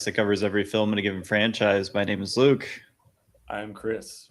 that covers every film in a given franchise. My name is Luke. I'm Chris.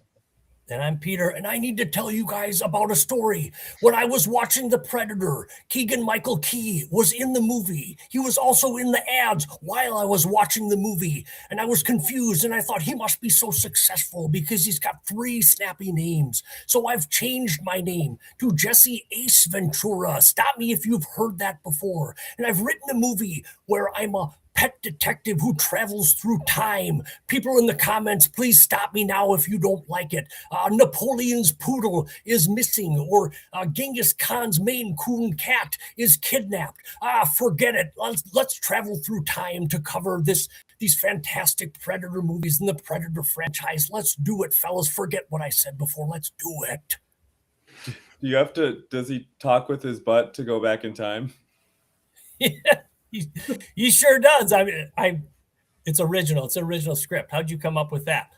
And I'm Peter, and I need to tell you guys about a story. When I was watching The Predator, Keegan-Michael Key was in the movie. He was also in the ads while I was watching the movie, and I was confused, and I thought he must be so successful because he's got 3 snappy names. So I've changed my name to Jesse Ace Ventura. Stop me if you've heard that before. And I've written a movie where I'm a pet detective who travels through time. People in the comments, please stop me now if you don't like it. Napoleon's poodle is missing, or Genghis Khan's Maine Coon cat is kidnapped. Forget it. Let's travel through time to cover these fantastic Predator movies in the Predator franchise. Let's do it, fellas. Forget what I said before. Let's do it. Does he talk with his butt to go back in time? Yeah. He sure does. I mean, it's original. It's an original script. How'd you come up with that?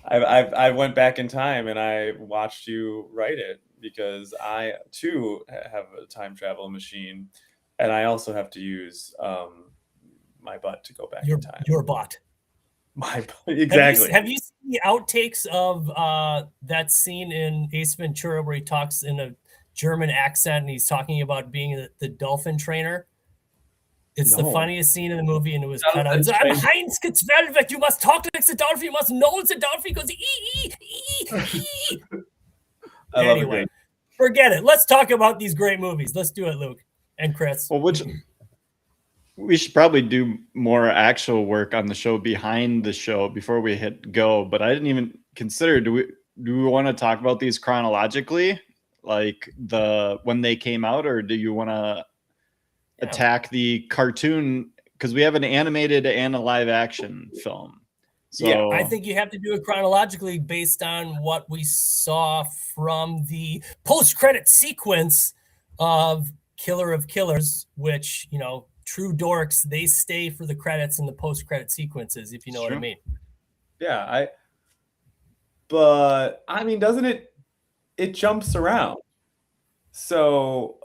I went back in time and I watched you write it because I too have a time travel machine, and I also have to use my butt to go back in time. Your butt. My butt. Exactly. Have you seen the outtakes of that scene in Ace Ventura where he talks in a German accent and he's talking about being the dolphin trainer? It's the funniest scene in the movie, and it was cut out. I'm Heinz Getzvelvet. You must talk like the dolphin. You must know it's a dolphin. He goes, ee. Anyway, forget it. Let's talk about these great movies. Let's do it, Luke and Chris. Well, we should probably do more actual work on the show behind the show before we hit go. But I didn't even consider. Do we want to talk about these chronologically, like when they came out, or do you want to attack the cartoon, because we have an animated and a live action film? So yeah, I think you have to do it chronologically based on what we saw from the post-credit sequence of Killer of Killers, which, true dorks, they stay for the credits and the post-credit sequences, if you know what I mean. Yeah, but I mean, doesn't it jumps around? So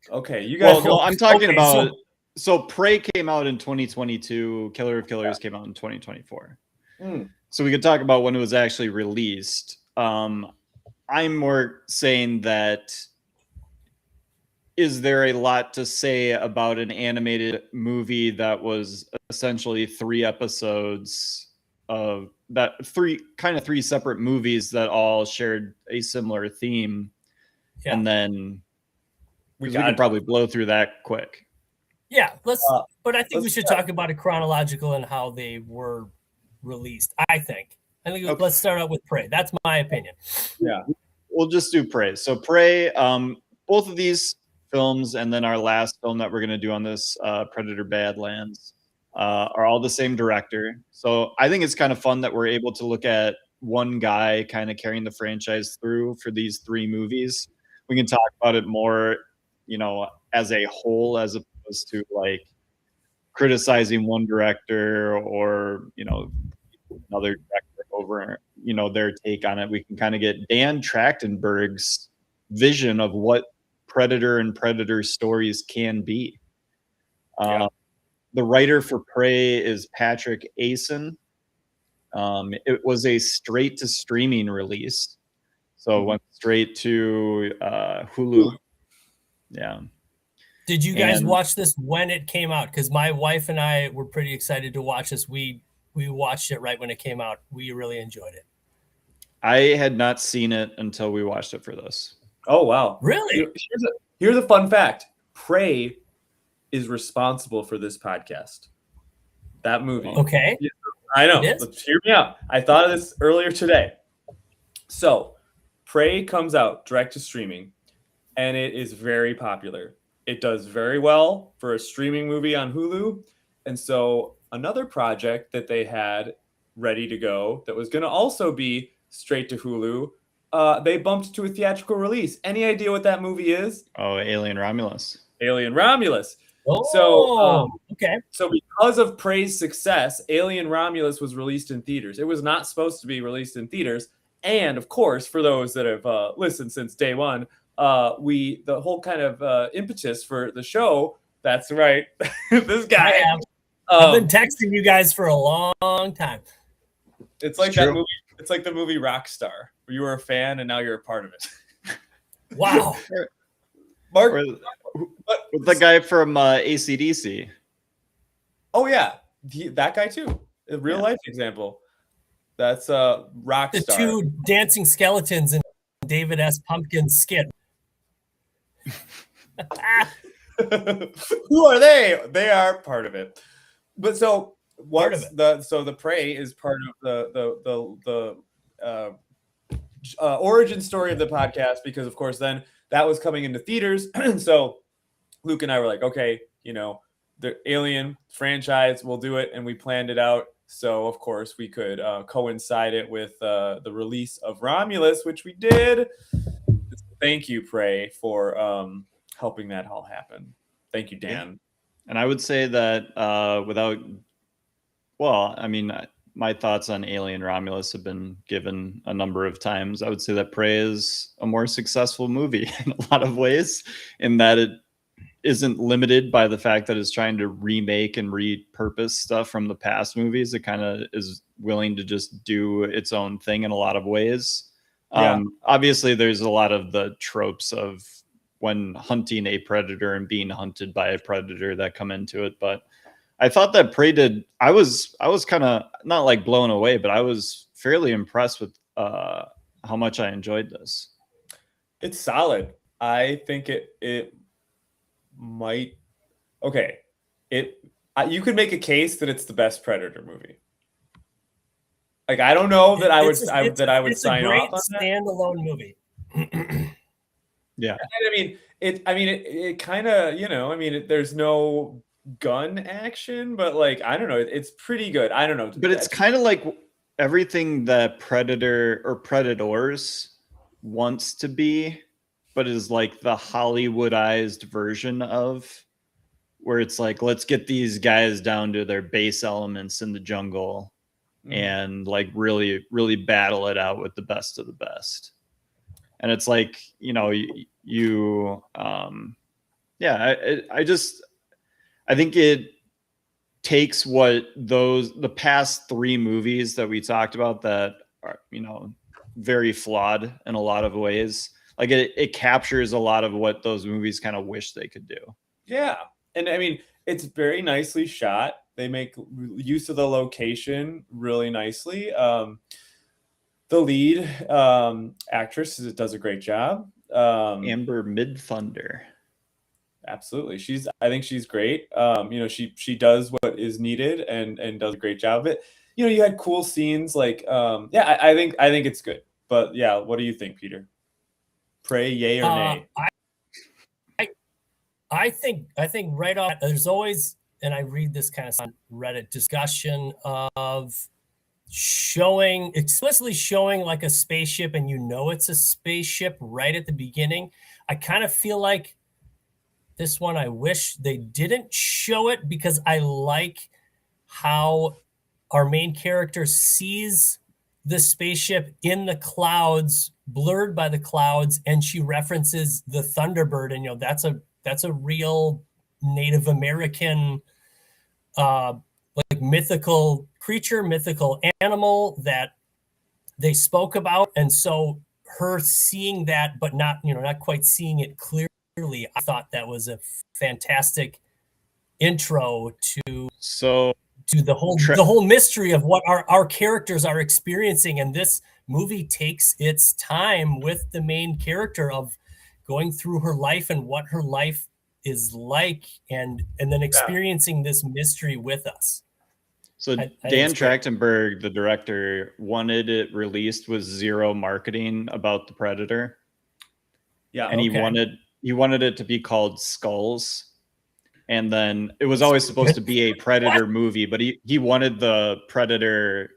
okay, you guys. Well, I'm talking about. So Prey came out in 2022. Killer of Killers came out in 2024. So we could talk about when it was actually released. I'm more saying that, is there a lot to say about an animated movie that was essentially 3 episodes of that, three separate movies that all shared a similar theme? Yeah. And then we can probably blow through that quick. Yeah, but I think we should talk about it chronological and how they were released. I think okay. Let's start out with Prey. That's my opinion. Yeah, we'll just do Prey. So Prey, both of these films, and then our last film that we're going to do on this, Predator Badlands, are all the same director. So I think it's kind of fun that we're able to look at one guy kind of carrying the franchise through for these 3 movies. We can talk about it more, as a whole, as opposed to like criticizing one director or, another director over, their take on it. We can kind of get Dan Trachtenberg's vision of what Predator and Predator stories can be. The writer for Prey is Patrick Asen. It was a straight to streaming release. So it went straight to Hulu. Yeah. Did you guys watch this when it came out? Because my wife and I were pretty excited to watch this. We watched it right when it came out. We really enjoyed it. I had not seen it until we watched it for this. Oh, wow. Really? Here's a fun fact. Prey is responsible for this podcast. That movie. Okay. I know. Let's hear me out. I thought of this earlier today. So Prey comes out direct to streaming, and it is very popular. It does very well for a streaming movie on Hulu. And so another project that they had ready to go that was going to also be straight to Hulu, they bumped to a theatrical release. Any idea what that movie is? Oh, Alien Romulus. Alien Romulus. Oh, okay. So because of Prey's success, Alien Romulus was released in theaters. It was not supposed to be released in theaters. And of course, for those that have listened since day one, the whole kind of impetus for the show That's right. This guy. I have. I've been texting you guys for a long time. It's like that movie. It's like the movie Rockstar, where you were a fan and now you're a part of it. Wow. Mark, with the guy from AC/DC. Oh yeah, that guy too. A real life example. That's Rockstar. The two dancing skeletons in David S. Pumpkin's skit. Who are they? They are part of it. But so what's the Prey is part of the origin story of the podcast, because of course then that was coming into theaters. So Luke and I were like, okay, the Alien franchise, we'll do it, and we planned it out. So of course we could coincide it with the release of Romulus, which we did. Thank you, Prey, for helping that all happen. Thank you, Dan. And I would say that my thoughts on Alien Romulus have been given a number of times. I would say that Prey is a more successful movie in a lot of ways, in that it isn't limited by the fact that it's trying to remake and repurpose stuff from the past movies. It kind of is willing to just do its own thing in a lot of ways. Obviously, there's a lot of the tropes of when hunting a predator and being hunted by a predator that come into it, but I thought that Prey did. I was kind of not like blown away, but I was fairly impressed with how much I enjoyed this. It's solid. I think it might. Okay, you could make a case that it's the best Predator movie. Like, I don't know that I would sign off on that. Standalone movie. Yeah, it kind of, there's no gun action, but like, I don't know, it's pretty good. I don't know, but it's kind of like everything that Predator or Predators wants to be, but is like the Hollywoodized version of, where it's like, let's get these guys down to their base elements in the jungle and like really, really battle it out with the best of the best. And it's like, I think it takes what the past three movies that we talked about that are, very flawed in a lot of ways. Like it captures a lot of what those movies kind of wish they could do. Yeah. And I mean, it's very nicely shot. They make use of the location really nicely. The lead actress does a great job. Amber Midthunder. Absolutely. I think she's great. She does what is needed and does a great job of it. You had cool scenes like, I think it's good. But yeah, what do you think, Peter? Prey, yay or nay? I think right off, there's always, and I read this kind of on Reddit, discussion of explicitly showing like a spaceship, and it's a spaceship right at the beginning. I kind of feel like this one, I wish they didn't show it, because I like how our main character sees the spaceship in the clouds, blurred by the clouds, and she references the Thunderbird, and that's a real Native American like mythical creature, mythical animal that they spoke about. And so her seeing that, but not quite seeing it clearly, I thought that was a fantastic intro to the whole mystery of what our characters are experiencing. And this movie takes its time with the main character of going through her life and what her life is like, and then experiencing this mystery with us. So Dan Trachtenberg, the director, wanted it released with zero marketing about the Predator. Yeah. And he wanted it to be called Skulls. And then it was always supposed to be a Predator movie, but he wanted the Predator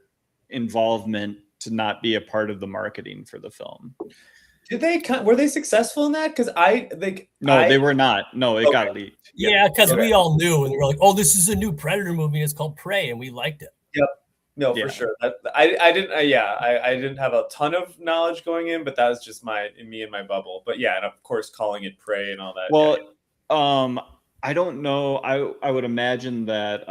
involvement to not be a part of the marketing for the film. Were they successful in that? Because they were not. No, it got leaked. Yeah, because we all knew, and we were like, "Oh, this is a new Predator movie. It's called Prey," and we liked it. Yep. No, for sure. I didn't have a ton of knowledge going in, but that was just me and my bubble. But yeah, and of course, calling it Prey and all that. Well, I don't know. I would imagine that.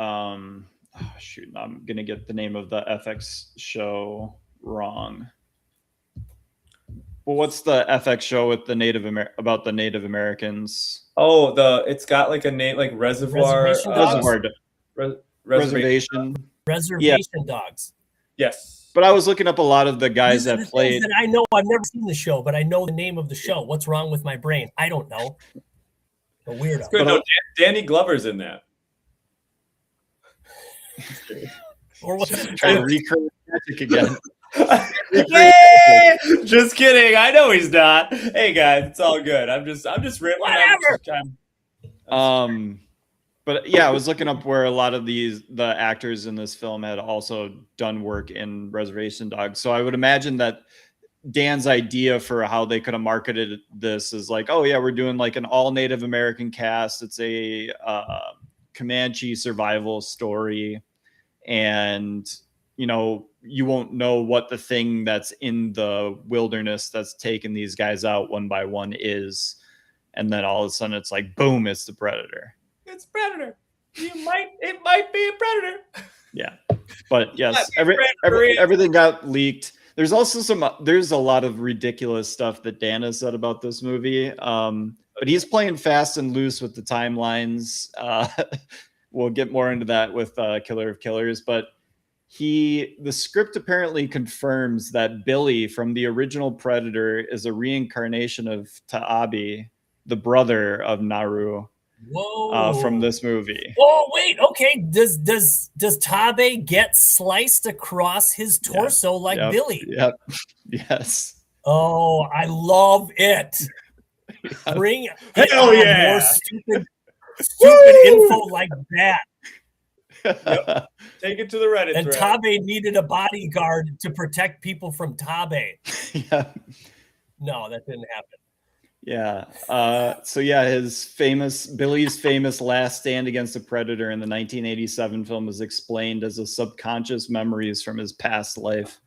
Shoot, I'm gonna get the name of the FX show wrong. Well, what's the FX show with the about the Native Americans? Oh, it's got like a name like Reservoir. Reservation Dogs? Reservation. Reservation Dogs. Yes. But I was looking up a lot of the guys These are that the played. things that I know. I've never seen the show, but I know the name of the show. What's wrong with my brain? I don't know. A weirdo. It's good. No, Danny Glover's in that. Or what? Trying to recreate magic again. Hey! Just kidding. I know he's not. Hey guys, it's all good. I'm just ripping. Whatever. But yeah, I was looking up where a lot of the actors in this film had also done work in Reservation Dogs. So I would imagine that Dan's idea for how they could have marketed this is like, oh yeah, we're doing like an all Native American cast. It's a Comanche survival story, and you won't know what the thing that's in the wilderness that's taking these guys out one by one is, and then all of a sudden it's like, boom, it's the Predator. It's Predator. It might be a Predator. Yeah, but yes, everything got leaked. There's also there's a lot of ridiculous stuff that Dan has said about this movie. But he's playing fast and loose with the timelines. We'll get more into that with Killer of Killers, but the script apparently confirms that Billy from the original Predator is a reincarnation of Taabe, the brother of Naru. Whoa! From this movie. Oh wait, okay. Does Taabe get sliced across his torso like Billy? Yep. Yes. Oh, I love it. Bring more stupid info like that. Yep. Take it to the Reddit And thread. Taabe needed a bodyguard to protect people from Taabe. Yeah. No, that didn't happen. Yeah. So yeah, Billy's famous last stand against the Predator in the 1987 film is explained as a subconscious memories from his past life.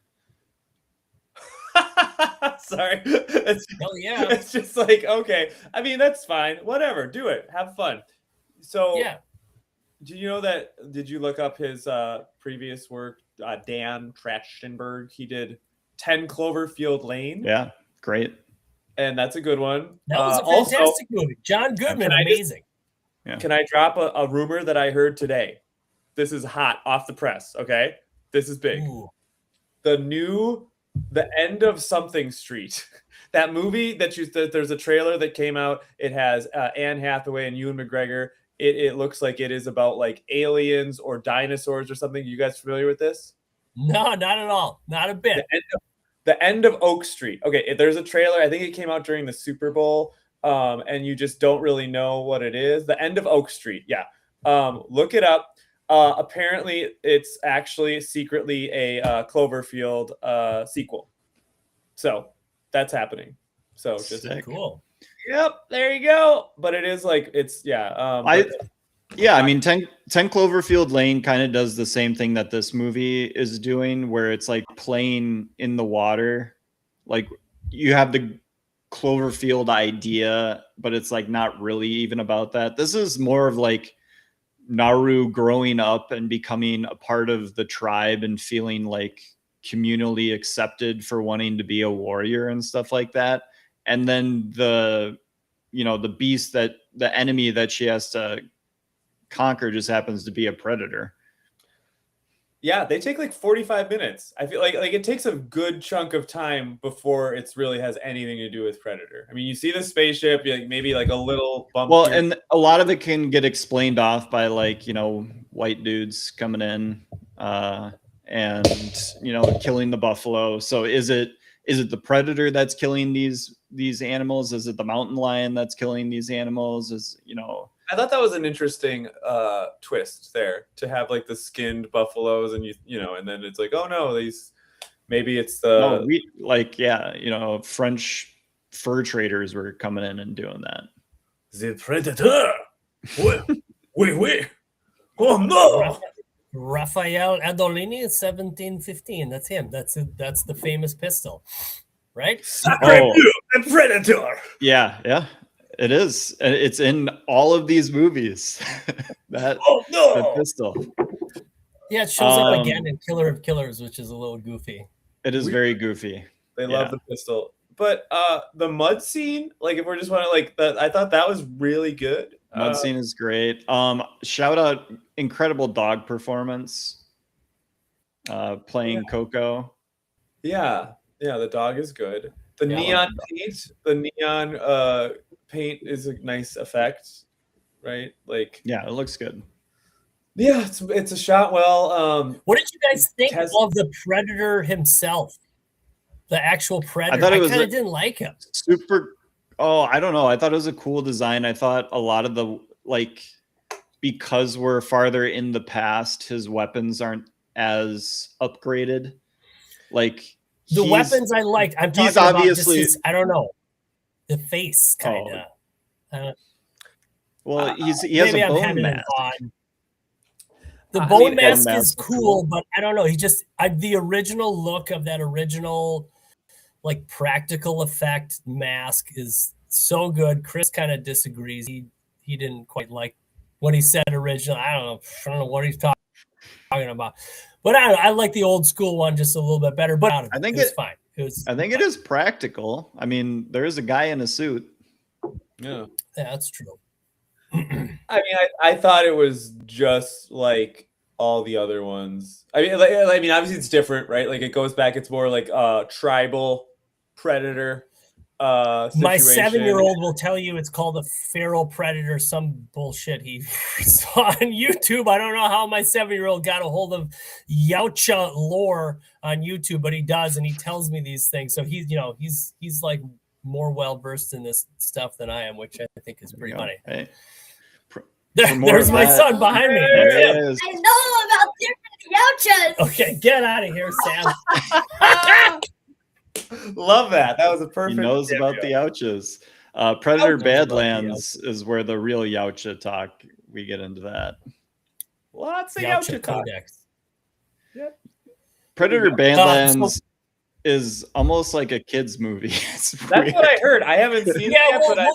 Sorry. Hell yeah. It's just like, okay. I mean, that's fine. Whatever. Do it. Have fun. So yeah. Do you know that? Did you look up his previous work? Dan Trachtenberg. He did 10 Cloverfield Lane. Yeah. Great. And that's a good one. That was a fantastic movie. John Goodman, amazing. Can I drop a rumor that I heard today? This is hot off the press, okay? This is big. Ooh. The end of Something Street. That movie there's a trailer that came out. It has Anne Hathaway and Ewan McGregor. It looks like it is about like aliens or dinosaurs or something. You guys familiar with this? No, not at all. Not a bit. The end of Oak Street. Okay, there's a trailer. I think it came out during the Super Bowl, and you just don't really know what it is. The end of Oak Street. Yeah. Look it up. Apparently, it's actually secretly a Cloverfield sequel. So that's happening. So just cool. Yep, there you go. But it is like I mean, 10 Cloverfield Lane kind of does the same thing that this movie is doing, where it's like playing in the water. Like you have the Cloverfield idea, but it's like not really even about that. This is more of like Naru growing up and becoming a part of the tribe and feeling like communally accepted for wanting to be a warrior and stuff like that. And then the beast, that the enemy that she has to conquer just happens to be a predator. Yeah, they take like 45 minutes. I feel like it takes a good chunk of time before it really has anything to do with Predator. I mean, you see the spaceship, maybe like a little bump. Well, and a lot of it can get explained off by like, white dudes coming in and, killing the buffalo. So is it the predator that's killing these animals? Is it the mountain lion that's killing these animals? I thought that was an interesting twist there, to have like the skinned buffaloes and and then it's like, oh no, maybe it's the French fur traders were coming in and doing that. The predator. Oui. Oh no. Raphael Adolini, 1715. That's him. That's the famous pistol, right? The predator. Yeah. It is. It's in all of these movies. that pistol. Yeah, it shows up again in Killer of Killers, which is a little goofy. It is very goofy. They love the pistol. But the mud scene, like if we're just want to like that, I thought that was really good. Mud scene is great. Shout out incredible dog performance. Playing Coco. Yeah, the dog is good. The neon paint is a nice effect, right? Like it looks good. Yeah, it's a shot well. What did you guys think of the Predator himself? The actual Predator. I thought I kind of didn't like him. Super. Oh, I don't know. I thought it was a cool design. I thought a lot of the because we're farther in the past, his weapons aren't as upgraded. Like the weapons I liked. I'm talking about obviously just his, I don't know, the face kind of. Well, he has a bone mask. The bone mask is cool, but I don't know. He just the original look of that original like practical effect mask is so good. Chris kind of disagrees. He didn't quite like what he said originally. I don't know what he's talking about. But I like the old school one just a little bit better. But I think it's fine. I think it is practical. I mean, there is a guy in a suit. Yeah, that's true. I mean, I thought it was just like all the other ones. I mean, obviously it's different, right? Like it goes back. It's more like tribal predator. Situation. My 7-year-old will tell you it's called a feral predator. Some bullshit he saw on YouTube. I don't know how my 7-year-old got a hold of Yautja lore on YouTube, but he does, and he tells me these things. So he's like more well versed in this stuff than I am, which I think is pretty funny. Hey. There's my son behind me. There is. I know about different Yautjas. Okay, get out of here, Sam. Love that. That was a perfect. He knows about the Yautjas. Predator Badlands is where the real Yautja talk. We get into that. Lots of Yautja codex. Yep. Predator Badlands is almost like a kids movie. That's what I heard. I haven't seen it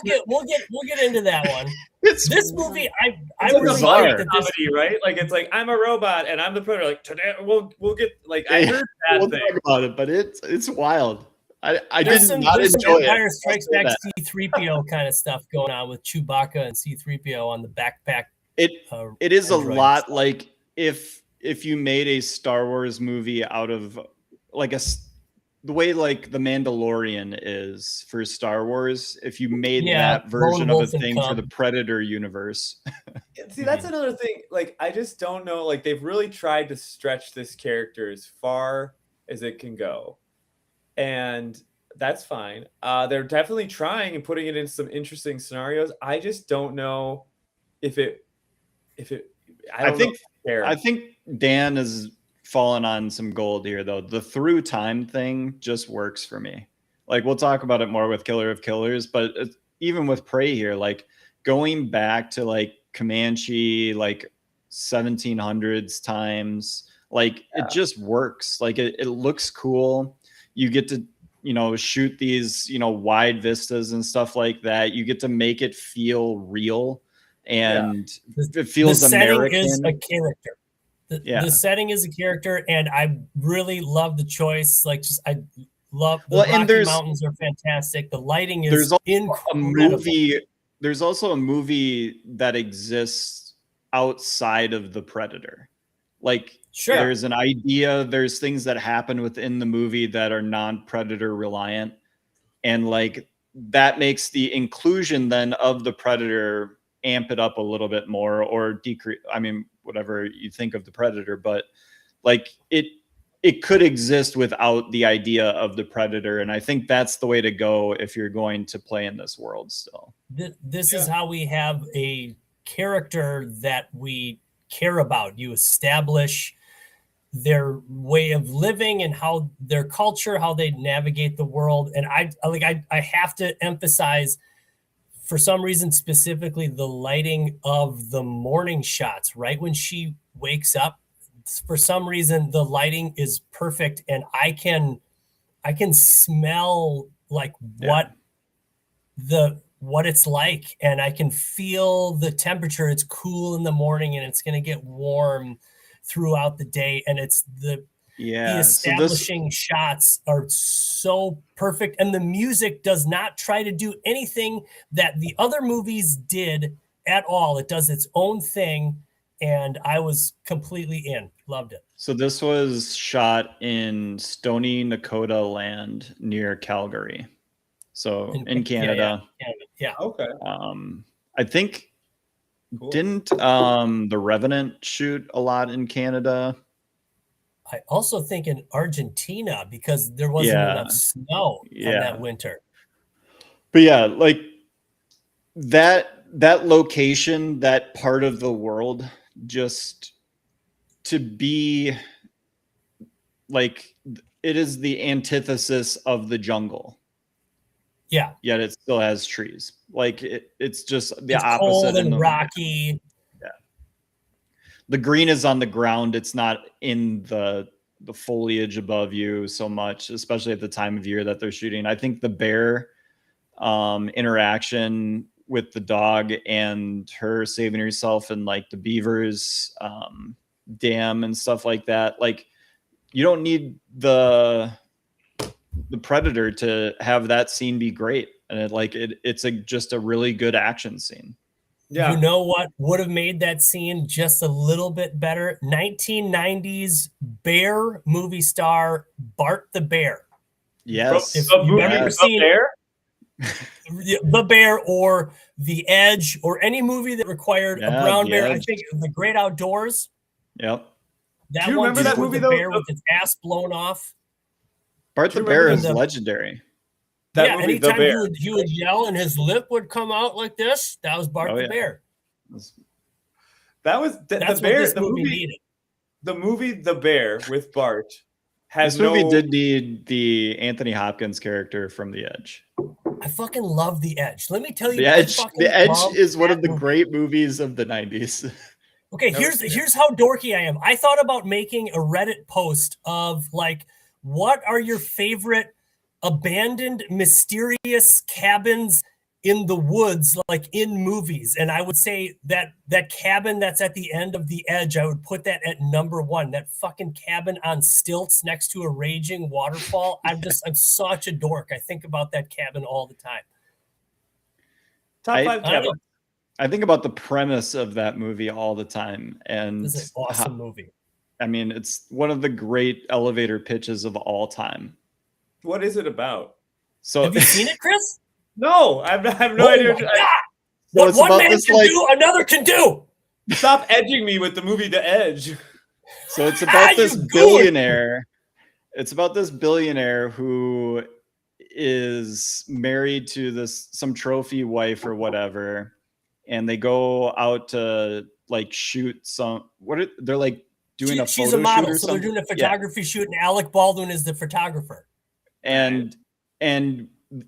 yet, we'll get into that one. This movie, I really like comedy, right? Like it's like I'm a robot and I'm the predator. Like today we'll get like I heard that we'll thing. Talk about it, but it's wild. I did not enjoy some it. Empire Strikes Back C-3PO kind of stuff going on with Chewbacca and C-3PO on the backpack. It is a lot stuff. Like if you made a Star Wars movie out of like the way like the Mandalorian is for Star Wars, if you made that version of a thing for the Predator universe. See, that's another thing. Like, I just don't know. Like, they've really tried to stretch this character as far as it can go. And that's fine. They're definitely trying and putting it in some interesting scenarios. I just don't know if it I think Dan is fallen on some gold here, though. The through time thing just works for me. Like, we'll talk about it more with Killer of Killers, but even with Prey here, like going back to like Comanche, like 1700s times, like it just works. Like it looks cool. You get to, shoot these, wide vistas and stuff like that. You get to make it feel real, and it feels American. Is a character. The setting is a character, and I really love the choice. Like, I love the Rocky Mountains are fantastic. The lighting is incredible. There's also a movie that exists outside of the Predator. Like, there's an idea, there's things that happen within the movie that are non-Predator reliant, and like that makes the inclusion then of the Predator amp it up a little bit more, or decrease. I mean, whatever you think of the Predator, but like it could exist without the idea of the Predator, and I think that's the way to go if you're going to play in this world still. This is how we have a character that we care about. You establish their way of living and how their culture, how they navigate the world, and I have to emphasize, for some reason, specifically the lighting of the morning shots, right when she wakes up. For some reason, the lighting is perfect, and I can smell like what the what it's like, and I can feel the temperature. It's cool in the morning and it's going to get warm throughout the day, and it's the establishing shots are so perfect, and the music does not try to do anything that the other movies did at all. It does its own thing, and I was completely in. Loved it. So this was shot in Stony Nakota land near Calgary. So in Canada. Yeah. Okay. I think didn't The Revenant shoot a lot in Canada? I also think in Argentina, because there wasn't enough snow on that winter. But yeah, like that location, that part of the world, just to be like, it is the antithesis of the jungle. Yeah. Yet it still has trees. Like it's just the it's opposite. Cold and rocky. Yeah. The green is on the ground. It's not in the foliage above you so much, especially at the time of year that they're shooting. I think the bear interaction with the dog and her saving herself in like the beavers dam and stuff like that. Like, you don't need the predator to have that scene be great, and it's just a really good action scene. Yeah. You know what would have made that scene just a little bit better? 1990s bear movie star Bart the Bear. Yes. If you've ever seen Bear? The Bear or The Edge or any movie that required a brown bear, I think The Great Outdoors. Yep. That Do you remember that movie though? Bear with its ass blown off. Bart the Bear is legendary. That movie, anytime he would yell and his lip would come out like this, that was Bart the Bear. That was that's the Bear. What this movie needed. The movie The Bear with Bart has this movie did need the Anthony Hopkins character from The Edge. I fucking love The Edge. Let me tell you, The Edge is one of the great movies of the 90s. Okay, here's how dorky I am. I thought about making a Reddit post of like, what are your favorite abandoned, mysterious cabins in the woods, like in movies? And I would say that cabin that's at the end of The Edge, I would put that at number 1. That fucking cabin on stilts next to a raging waterfall. I'm such a dork. I think about that cabin all the time. Top 5 cabin. I think about the premise of that movie all the time. And this is an awesome movie. I mean, it's one of the great elevator pitches of all time. What is it about? So have you seen it, Chris? No, I have no idea. What one man can do, another can do. Stop edging me with the movie The Edge. So it's about this billionaire. It's about this billionaire who is married to some trophy wife or whatever, and they go out to like shoot they're like doing she's a model, so they're doing a photography shoot, and Alec Baldwin is the photographer. And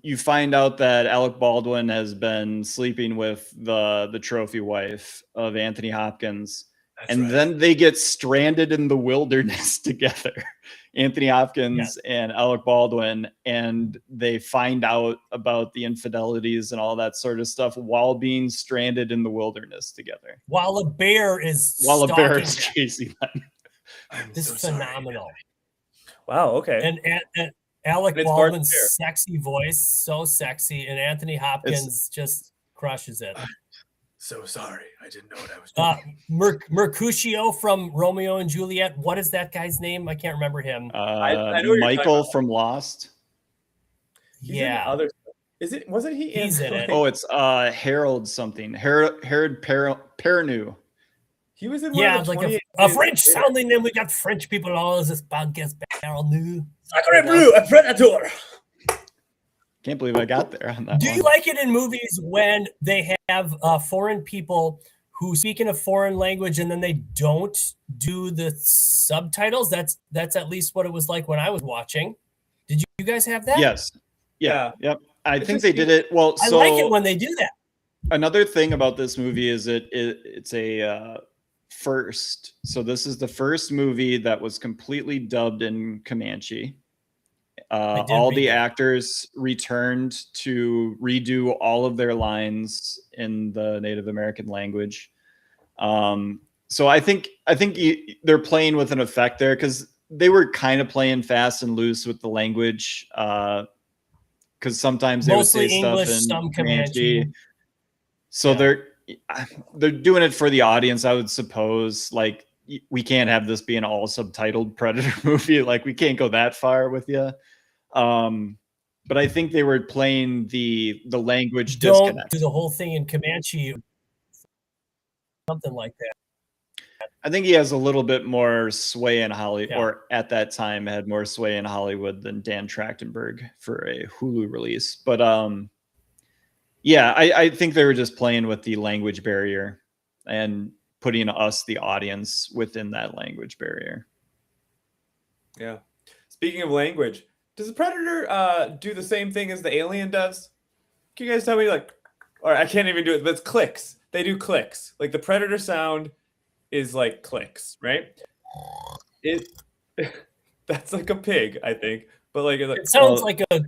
you find out that Alec Baldwin has been sleeping with the trophy wife of Anthony Hopkins. Then they get stranded in the wilderness together, Anthony Hopkins and Alec Baldwin, and they find out about the infidelities and all that sort of stuff while being stranded in the wilderness together. While a bear is chasing them. This is phenomenal. Wow, okay. And Alec Baldwin's sexy voice, so sexy, and Anthony Hopkins just crushes it. So sorry, I didn't know what I was doing. Mercutio from Romeo and Juliet. What is that guy's name? I can't remember him. I know Michael from Lost. Is it? Wasn't he? He's in it. Oh, it's Harold something. Harold Perrineau. He was in it's like a French sounding name. We got French people all as this podcast. Perrineau. Sacre bleu, a predator. Can't believe I got there on that. Do you like it in movies when they have foreign people who speak in a foreign language and then they don't do the subtitles? That's at least what it was like when I was watching. Did you guys have that? Yes. Yeah. Yep. I think they did it well. I like it when they do that. Another thing about this movie is it's a first. So this is the first movie that was completely dubbed in Comanche. All the actors returned to redo all of their lines in the Native American language. So I think they're playing with an effect there, because they were kind of playing fast and loose with the language. Because sometimes they Mostly would say English, stuff in some Comanche. So they're doing it for the audience, I would suppose. Like, we can't have this be an all subtitled Predator movie. Like, we can't go that far with you. But I think they were playing the language disconnect. Don't do the whole thing in Comanche, something like that. I think he has a little bit more sway in Hollywood, or at that time had more sway in Hollywood than Dan Trachtenberg for a Hulu release. But yeah, I think they were just playing with the language barrier and putting us, the audience, within that language barrier. Yeah. Speaking of language, does the Predator do the same thing as the Alien does? Can you guys tell me, like, or I can't even do it, but it's clicks. They do clicks. Like, the Predator sound is like clicks, right? That's like a pig, I think. But like, it sounds like a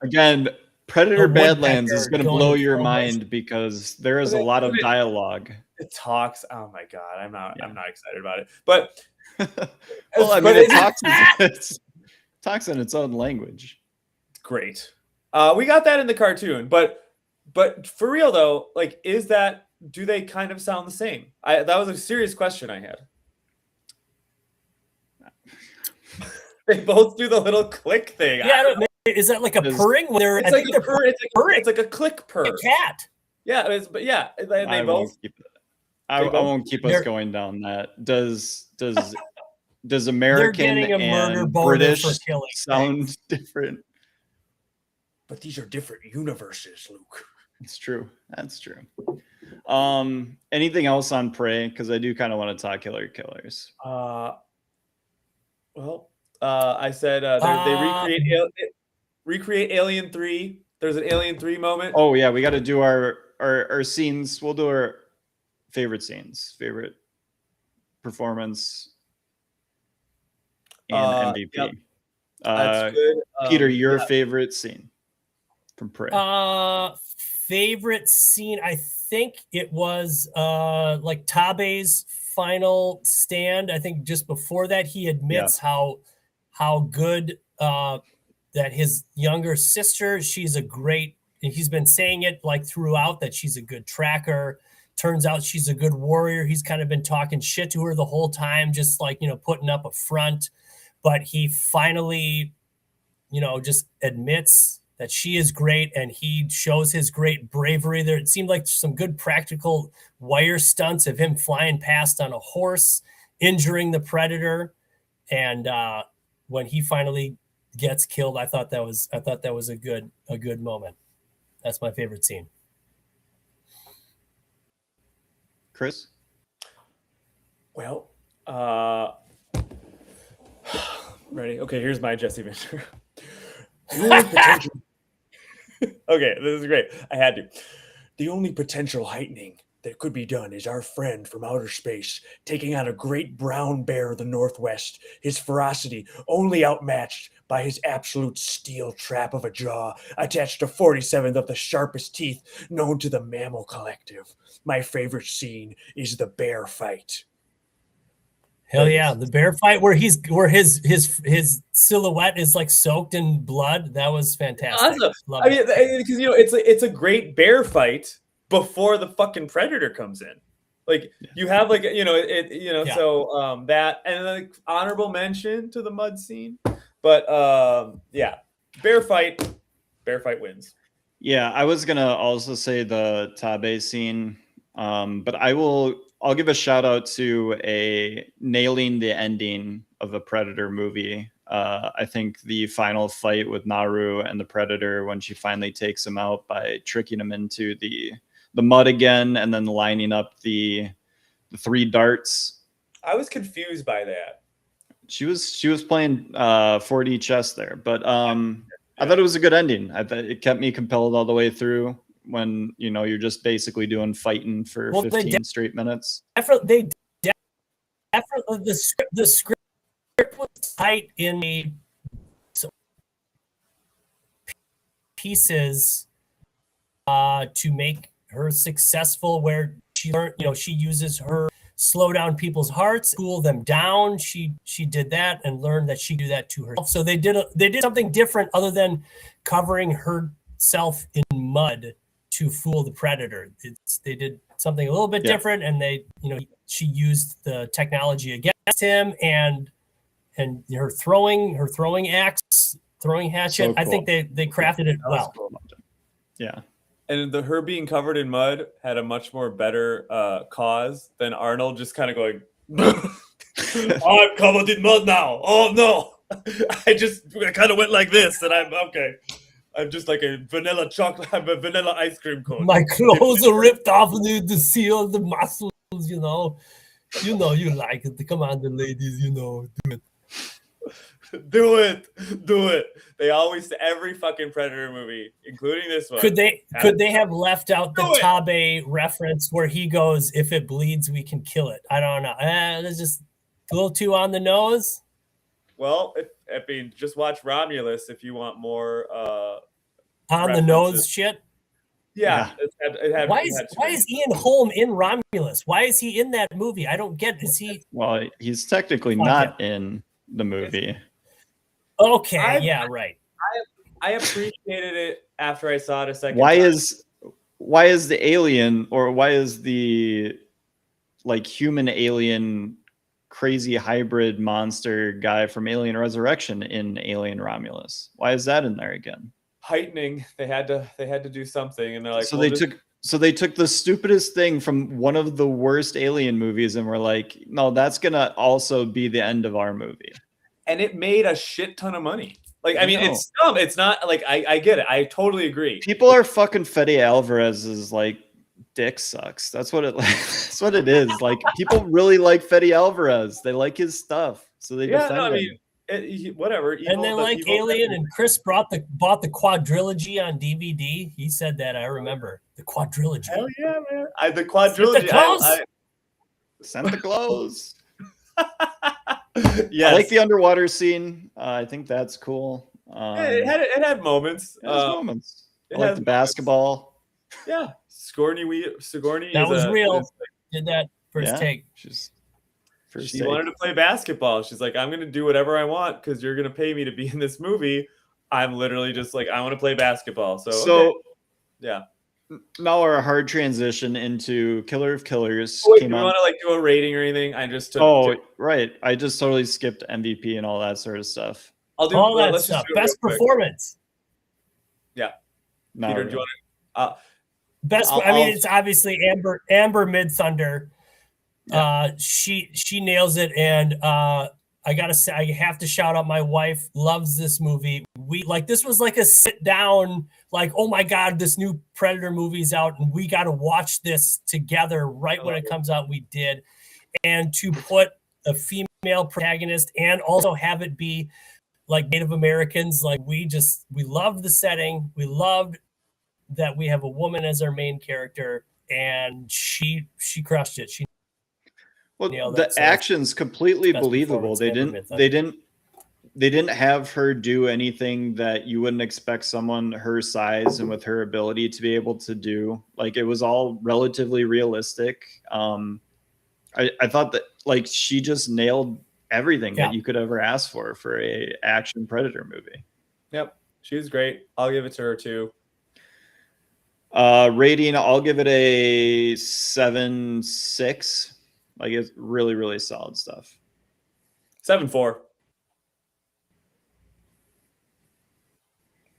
again. Predator Badlands is going to blow your mind because there is a lot of dialogue. It talks. Oh my god, I'm not excited about it. But well, I mean, it talks in its own language. It's great. We got that in the cartoon, but for real though, like, do they kind of sound the same? That was a serious question I had. They both do the little click thing. Yeah, I don't know. Is that like a purring? It's like a purr. It's like a click purr. A cat. Yeah, but yeah, they both. I won't keep us going down that. Does American and British sound different? But these are different universes, Luke. It's true. That's true. Anything else on Prey? Because I do kind of want to talk killers. Well, I said they recreate Alien 3. There's an Alien 3 moment. Oh yeah, we got to do our scenes. We'll do our favorite scenes, favorite performance, and MVP. Yep. That's good. Peter, your favorite scene from Prey? Favorite scene, I think it was like Tabe's final stand. I think just before that, he admits how good that his younger sister, she's a great, and he's been saying it like throughout, that she's a good tracker. Turns out she's a good warrior. He's kind of been talking shit to her the whole time, just like, putting up a front. But he finally, just admits that she is great, and he shows his great bravery there. It seemed like some good practical wire stunts of him flying past on a horse, injuring the Predator. And when he finally gets killed, I thought that was a good moment. That's my favorite scene. Chris? Well, ready? Okay, here's my Jesse Ventura. Okay, this is great. I had to. The only potential heightening that could be done is our friend from outer space taking on a great brown bear of the Northwest, his ferocity only outmatched by his absolute steel trap of a jaw attached to 47 of the sharpest teeth known to the mammal collective. My favorite scene is the bear fight. Hell yeah, the bear fight where his silhouette is like soaked in blood. That was fantastic. Awesome. I mean, because it's a great bear fight before the fucking Predator comes in. Like, you have like so that, and then honorable mention to the mud scene. But bear fight wins. Yeah, I was gonna also say the Tabe scene, but I'll give a shout out to a nailing the ending of a Predator movie. I think the final fight with Naru and the Predator, when she finally takes him out by tricking him into the mud again and then lining up the 3 darts. I was confused by that. She was playing 4D chess there, but I thought it was a good ending. I thought it kept me compelled all the way through. When you're just basically doing fighting for 15 straight minutes. The script was tight in the. pieces to make her successful, where she learned, she uses her slow down people's hearts, cool them down. She did that and learned that she do that to herself. So they did something different other than covering herself in mud to fool the predator. They did something a little bit different, and she used the technology against him and her throwing axe, throwing hatchet. So cool. I think they crafted it well. Cool. Yeah. And her being covered in mud had a much more better cause than Arnold just kind of going, I'm covered in mud now. Oh, no. I kind of went like this, and I'm okay. I'm just like a vanilla chocolate, I'm a vanilla ice cream cone. My clothes are ripped off to see all the muscles, you like it. Come on, the ladies, do it. Do it. They always, every fucking Predator movie, including this one. Could they have left out the Tabe reference where he goes, if it bleeds, we can kill it? I don't know. That's just a little too on the nose. Well, just watch Romulus if you want more on the nose shit. Yeah. Why is Ian Holm in Romulus? Why is he in that movie? I don't get. Is he? Well, he's technically not in the movie. Okay, right. I appreciated it after I saw it a second why time. Why is the alien, or why is the human alien crazy hybrid monster guy from Alien Resurrection in Alien Romulus? Why is that in there again? Heightening. They had to do something, and they're like, so they took the stupidest thing from one of the worst Alien movies and were like, no, that's gonna also be the end of our movie. And it made a shit ton of money. It's dumb. It's not I get it. I totally agree. People are fucking Fede Alvarez's dick sucks. That's what it that's what it is. People really like Fede Alvarez. They like his stuff. So they defend him. Whatever. And they like Alien, and Chris bought the quadrilogy on DVD. He said that, I remember. The quadrilogy. Hell yeah, man. The quadrilogy. Santa Claus. Yes. I like the underwater scene. I think that's cool. It had moments. It has moments. I like the basketball. Yeah. Sigourney. That was real. Did that first take. She wanted to play basketball. She's like, I'm going to do whatever I want because you're going to pay me to be in this movie. I'm literally just like, I want to play basketball. So okay. Yeah. Now our hard transition into Killer of Killers. Do you want to do a rating or anything? I just took right. I just totally skipped MVP and all that sort of stuff. I'll do all that stuff. Best performance. Yeah. Peter, do you want to? Best. It's obviously Amber Mid-Thunder. Yeah. She nails it, and I gotta say, I have to shout out my wife. Loves this movie. We this was like a sit down, oh my god, this new Predator movie's out, and we got to watch this together right when it comes out. We did, and to put a female protagonist and also have it be Native Americans, we loved the setting. We loved that we have a woman as our main character, and she crushed it. The action's completely believable. They didn't have her do anything that you wouldn't expect someone her size and with her ability to be able to do. It was all relatively realistic. I thought that she just nailed everything that you could ever ask for a action Predator movie. Yep, she was great. I'll give it to her too. Rating, I'll give it a 7.6. It's really, really solid stuff. 7.4.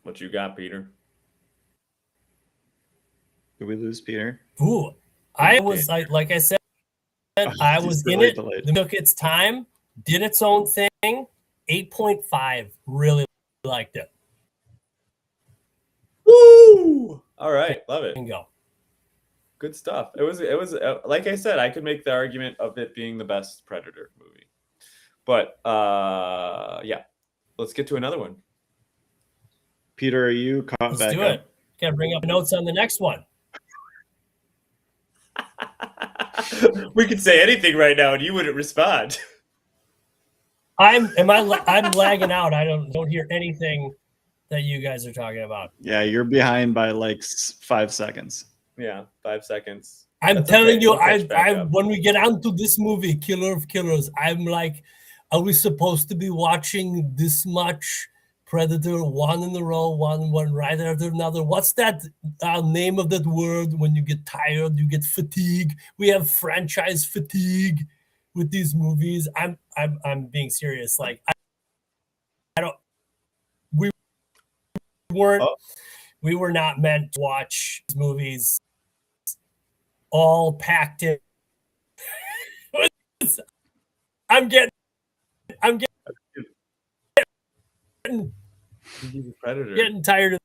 What you got, Peter? Did we lose Peter? Ooh, I was like I said, I was in it. It took its time, did its own thing. 8.5. Really liked it. Woo! All right, love it. Go. Good stuff. It was like I said, I could make the argument of it being the best Predator movie. But yeah, let's get to another one. Peter, are you caught Let's back do up? It. Got to bring up notes on the next one. We could say anything right now, and you wouldn't respond. I'm lagging out. I don't hear anything that you guys are talking about. Yeah, you're behind by like 5 seconds. Yeah, 5 seconds. I'm That's telling okay. you, We'll catch back up. when we get onto this movie, Killer of Killers, I'm like, are we supposed to be watching this much Predator one in a row, one right after another? What's that name of that word when you get tired, you get fatigue? We have franchise fatigue with these movies. I'm being serious. Like I don't. We weren't. Oh. We were not meant to watch movies all packed in. I'm getting He's a predator. getting tired of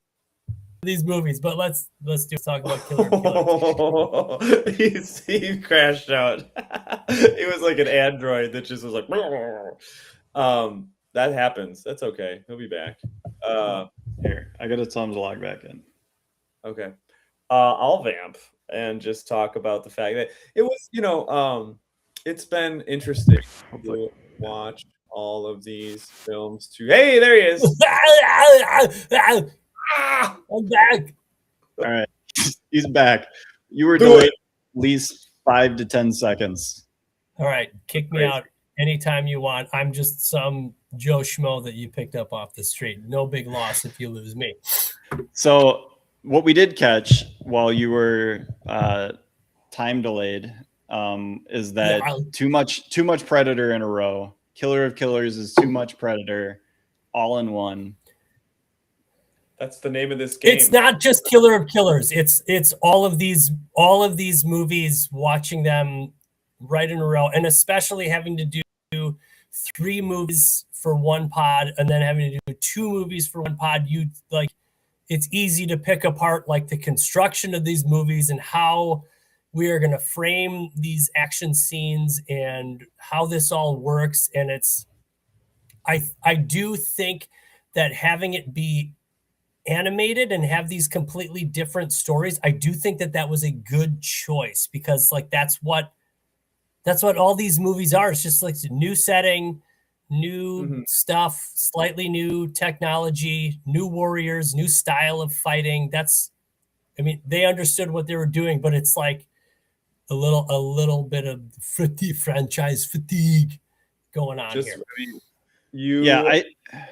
these movies, but let's talk about Killer of Killers. He crashed out. He was like an android that just was like, that happens. That's okay. He'll be back. Here, I gotta tell him to log back in. Okay. I'll vamp and just talk about the fact that it was, it's been interesting to watch all of these films too. Hey, there he is. I'm back. All right, he's back. You were delayed at least 5 to 10 seconds. All right, kick me out anytime you want. I'm just some Joe Schmo that you picked up off the street. No big loss if you lose me. So what we did catch while you were time delayed is that too much Predator in a row. Killer of Killers is too much Predator all in one. That's the name of this game. It's not just Killer of Killers. It's all of these movies, watching them right in a row, and especially having to do 3 movies for one pod and then having to do 2 movies for one pod. You like, it's easy to pick apart like the construction of these movies and how we are going to frame these action scenes and how this all works. And I do think that having it be animated and have these completely different stories, I do think that was a good choice, because like that's what all these movies are. It's just like a new setting, new stuff, slightly new technology, new warriors, new style of fighting. They understood what they were doing, but it's like a little bit of franchise fatigue going on here.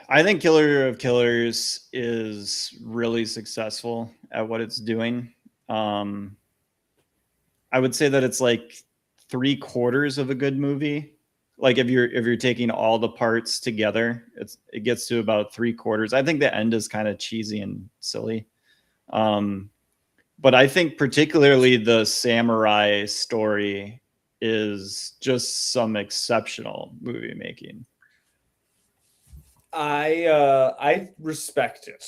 I think Killer of Killers is really successful at what it's doing. I would say that it's like 3/4 of a good movie. Like if you're taking all the parts together, it gets to about 3/4. I think the end is kind of cheesy and silly. But I think particularly the samurai story is just some exceptional movie making. I respect it.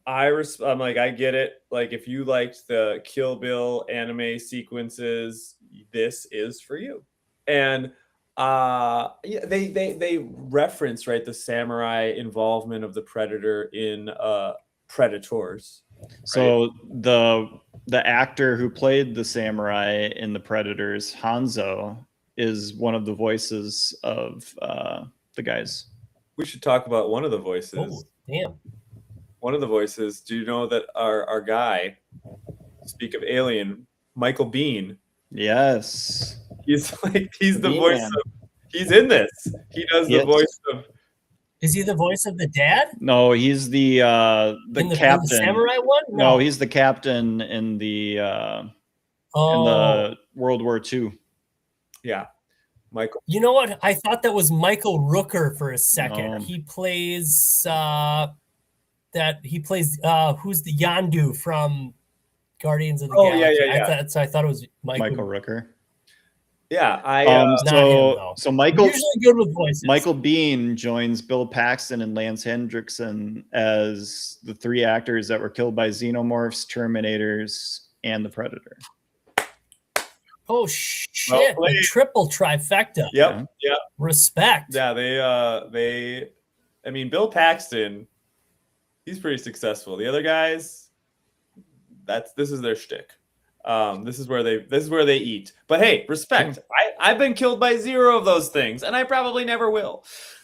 I'm like, I get it. Like, if you liked the Kill Bill anime sequences, this is for you. And they reference, right, the samurai involvement of the Predator in Predators. Right? So the actor who played the samurai in the Predators, Hanzo, is one of the voices of the guys. We should talk about one of the voices. Oh, damn. One of the voices. Do you know that our guy, speak of Alien, Michael Biehn? Yes. He's the voice of, he's in this. He does the voice of. Is he the voice of the dad? No, he's the captain. In the samurai one? No, he's the captain in the in the World War II. Yeah. Michael. You know what? I thought that was Michael Rooker for a second. No. He plays who's the Yondu from Guardians of the Galaxy. Yeah. I thought it was Michael Rooker. Yeah, so Michael, I'm usually good with voices. Michael Biehn joins Bill Paxton and Lance Hendrickson as the 3 actors that were killed by xenomorphs, Terminators, and the Predator. Oh shit! A triple trifecta. Yep. Respect. Yeah, Bill Paxton, he's pretty successful. The other guys, this is their shtick. This is where they eat. But hey, respect. I've been killed by 0 of those things, and I probably never will.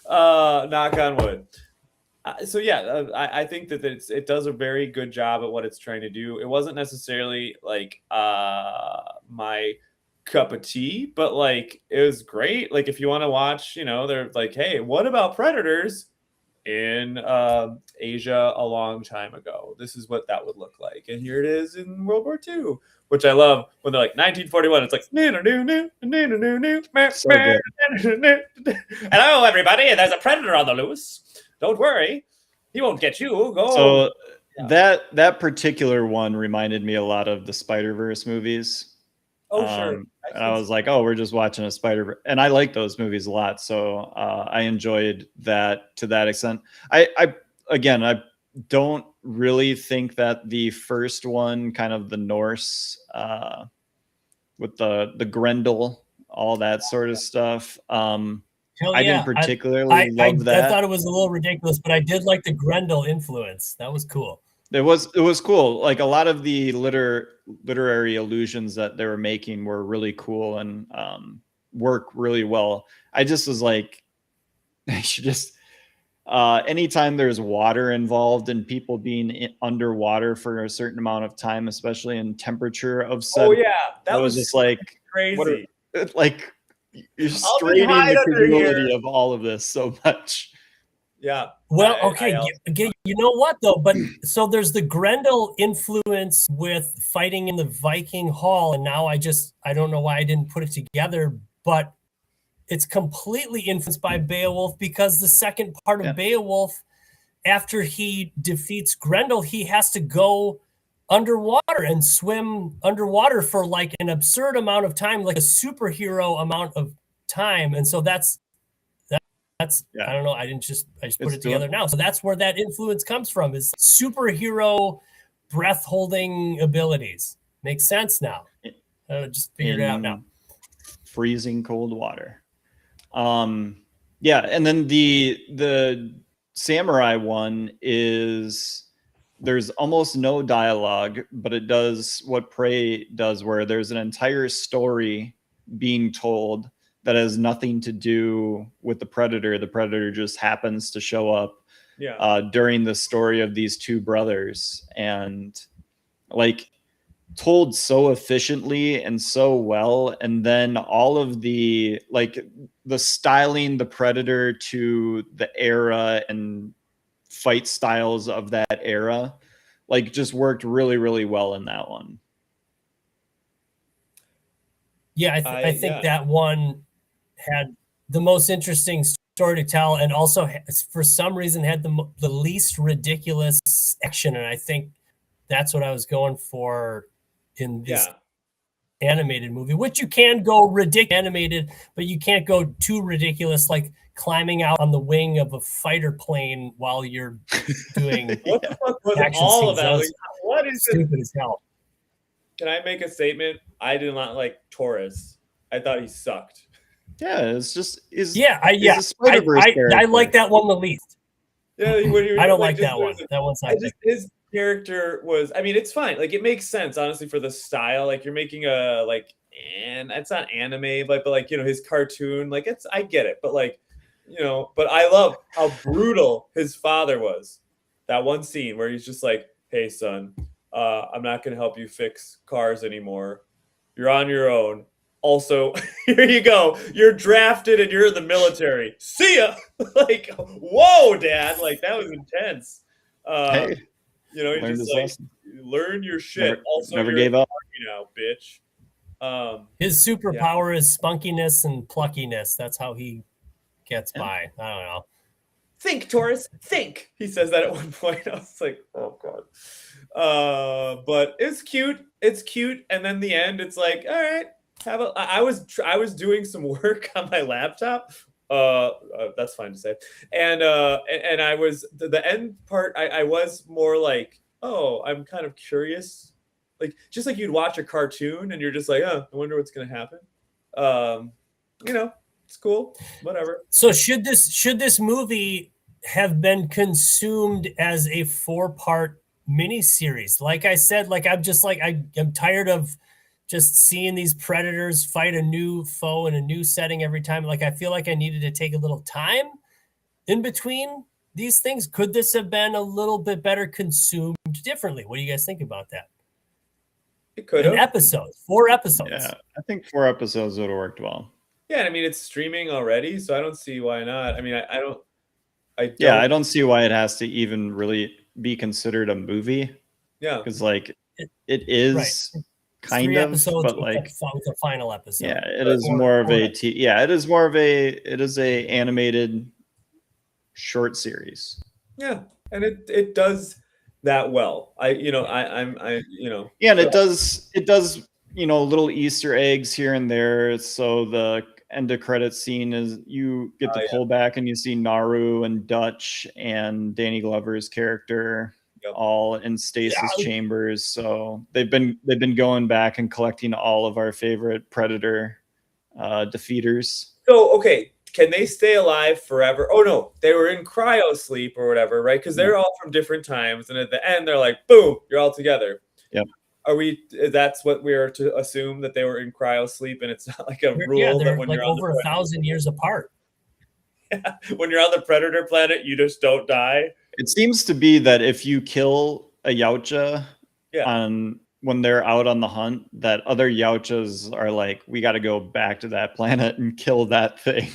Knock on wood. So yeah, I think that it does a very good job at what it's trying to do. It wasn't necessarily like my cup of tea, but like it was great. Like if you want to watch, they're like, hey, what about predators in Asia a long time ago? This is what that would look like, and here it is in World War II, which I love when they're like 1941. It's like So good. hello everybody, there's a predator on the loose. Don't worry, he won't get you. Go. So that particular one reminded me a lot of the Spider-Verse movies. Oh, sure. And I was like, oh, we're just watching a Spider-Verse. And I like those movies a lot. So I enjoyed that to that extent. I don't really think that the first one, kind of the Norse with the Grendel, all that sort of stuff. I didn't particularly love that. I thought it was a little ridiculous, but I did like the Grendel influence. That was cool. It was cool. Like a lot of the literary allusions that they were making were really cool and work really well. I just was like, I should just anytime there's water involved and people being underwater for a certain amount of time, especially in temperature of set. Oh yeah, that was just like crazy. Like you're straining the credulity of all of this so much. Yeah. Well, okay. You know what though? But so there's the Grendel influence with fighting in the Viking hall, and now I don't know why I didn't put it together, but it's completely influenced by Beowulf, because the second part of Beowulf, after he defeats Grendel, he has to go underwater and swim underwater for like an absurd amount of time, like a superhero amount of time. And so that's I don't know. I just put it together now. So that's where that influence comes from, is superhero breath holding abilities. Makes sense now. Just figured it out now. Freezing cold water. Yeah. And then the samurai one is, there's almost no dialogue, but it does what Prey does, where there's an entire story being told that has nothing to do with the predator. The predator just happens to show up during the story of these two brothers, and like told so efficiently and so well. And then all of the styling the predator to the era and fight styles of that era, like just worked really, really well in that one. Yeah, I think that one had the most interesting story to tell, and also for some reason had the least ridiculous action. And I think that's what I was going for in this animated movie, which you can go ridiculous animated, but you can't go too ridiculous, like climbing out on the wing of a fighter plane while you're doing what the fuck was all of that? Like, what is stupid as hell? Can I make a statement? I did not like Taurus. I thought he sucked. Yeah, it's just I like that one the least. Yeah, I don't like that one. That one's not his character was, I mean, it's fine. Like, it makes sense, honestly, for the style. Like, you're making a, like, and it's not anime, but like, his cartoon, like, I get it. But like, but I love how brutal his father was. That one scene where he's just like, hey, son, I'm not going to help you fix cars anymore. You're on your own. Also, here you go. You're drafted and you're in the military. See ya. Like, whoa, Dad. Like, that was intense. Hey, you just like learn your shit. Never gave up. Bitch. His superpower is spunkiness and pluckiness. That's how he gets by. I don't know. Think, Taurus. Think. He says that at one point. I was like, oh god. But it's cute. It's cute. And then the end, it's like, all right. I was doing some work on my laptop. That's fine to say. And I was the end part. I was more like, oh, I'm kind of curious, like just like you'd watch a cartoon and you're just like, oh, I wonder what's gonna happen. It's cool, whatever. So should this movie have been consumed as a 4-part miniseries? Like I said, like I'm just like I'm tired of just seeing these predators fight a new foe in a new setting every time. Like I feel like I needed to take a little time in between these things, could this have been a little bit better consumed differently? What do you guys think about that? It could An have. episode, 4 episodes. Yeah, I think 4 episodes would have worked well. Yeah, I mean it's streaming already, so I don't see why not. I mean, I don't. Yeah, I don't see why it has to even really be considered a movie. Yeah, because like it is Right. kind 3 of, episodes but with like the final episode. yeah, it is more of a it is a animated short series. Yeah, and it does that well. I'm Yeah, and it does little Easter eggs here and there. So the end of credit scene is you get to pull back and you see Naru and Dutch and Danny Glover's character all in stasis chambers. So they've been going back and collecting all of our favorite Predator defeaters. So okay, can they stay alive forever? Oh no, they were in cryo sleep or whatever, right? Because they're all from different times, and at the end they're like, boom, you're all together. Yep. That's what we are to assume, that they were in cryo sleep, and it's not like a rule they're that when like you're on over 1,000 years apart. When you're on the Predator planet, you just don't die. It seems to be that if you kill a Yautja when they're out on the hunt, that other Yautjas are like, we got to go back to that planet and kill that thing.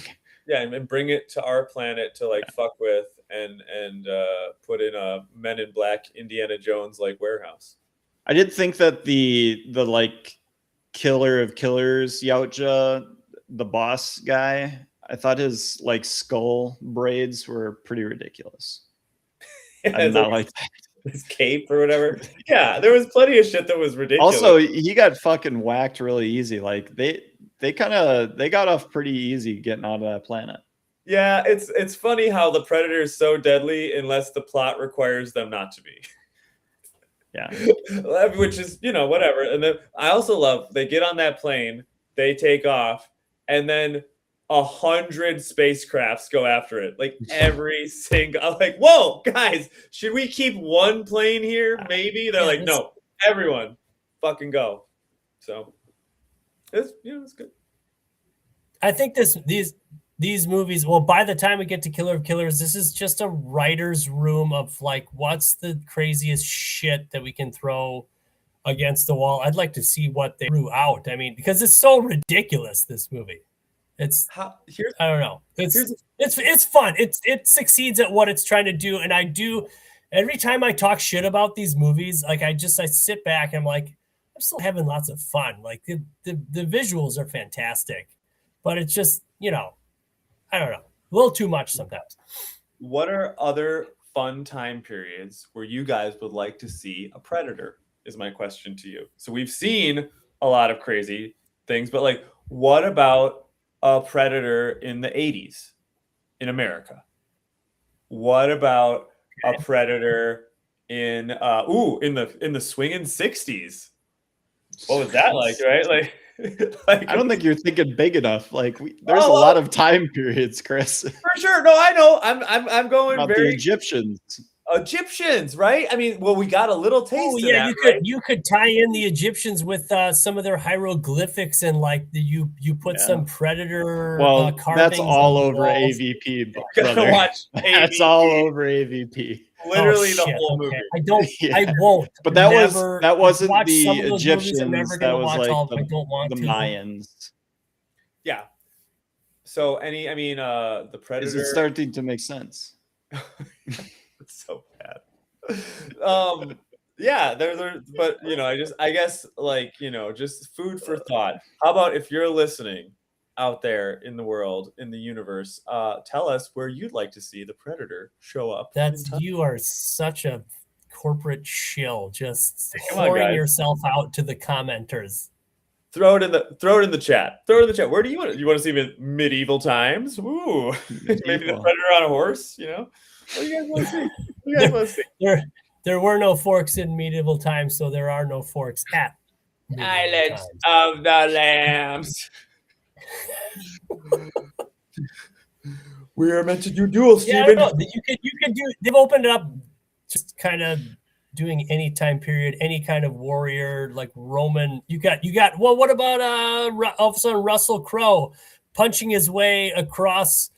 Yeah, and bring it to our planet to like fuck with and put in a Men in Black Indiana Jones like warehouse. I did think that the like killer of killers Yautja, the boss guy, I thought his like skull braids were pretty ridiculous. Yeah, I did not like that. His cape or whatever. Yeah, there was plenty of shit that was ridiculous. Also, he got fucking whacked really easy. Like they got off pretty easy getting out of that planet. Yeah, it's funny how the Predator is so deadly unless the plot requires them not to be. Yeah. Which is, whatever. And then I also love they get on that plane, they take off, and then 100 spacecrafts go after it. Like every single, I'm like, whoa, guys, should we keep one plane here? Maybe they're like, no, everyone, fucking go. So it's good. I think these movies. Well, by the time we get to Killer of Killers, this is just a writer's room of like, what's the craziest shit that we can throw against the wall. I'd like to see what they threw out. I mean, because it's so ridiculous. This movie. I don't know. It's fun. It succeeds at what it's trying to do. And I do, every time I talk shit about these movies, like I sit back and I'm like, I'm still having lots of fun. Like the visuals are fantastic, but it's just, I don't know, a little too much sometimes. What are other fun time periods where you guys would like to see a Predator is my question to you. So we've seen a lot of crazy things, but like, what about a Predator in the 80s in America? What about a Predator in the swinging 60s? What was that like, right? Like I don't think you're thinking big enough. Like there's a lot of time periods, Chris. For sure. No, I know. I'm going about very the Egyptians, right? I mean, well, we got a little taste of that, you could tie in the Egyptians with some of their hieroglyphics and like you put some Predator carvings. That's all over AVP, brother. Watch that's all over AVP. Literally the whole movie. I won't. But that wasn't the Egyptians. That was like the Mayans. Yeah. So the Predator. Is it starting to make sense? It's so bad. Yeah, but I guess like, just food for thought. How about if you're listening out there in the world, in the universe, tell us where you'd like to see the Predator show up. You are such a corporate shill, just pouring yourself out to the commenters. Throw it in the chat. Where do you want it? You want to see him in medieval times? Ooh, maybe the Predator on a horse. What do you guys want to see? There were no forks in medieval times, so there are no forks at Islands of the Lambs. We are meant to do duels, Steven. Yeah, you could do. They've opened it up, just kind of doing any time period, any kind of warrior like Roman. You got. Well, what about all of a sudden Russell Crowe punching his way across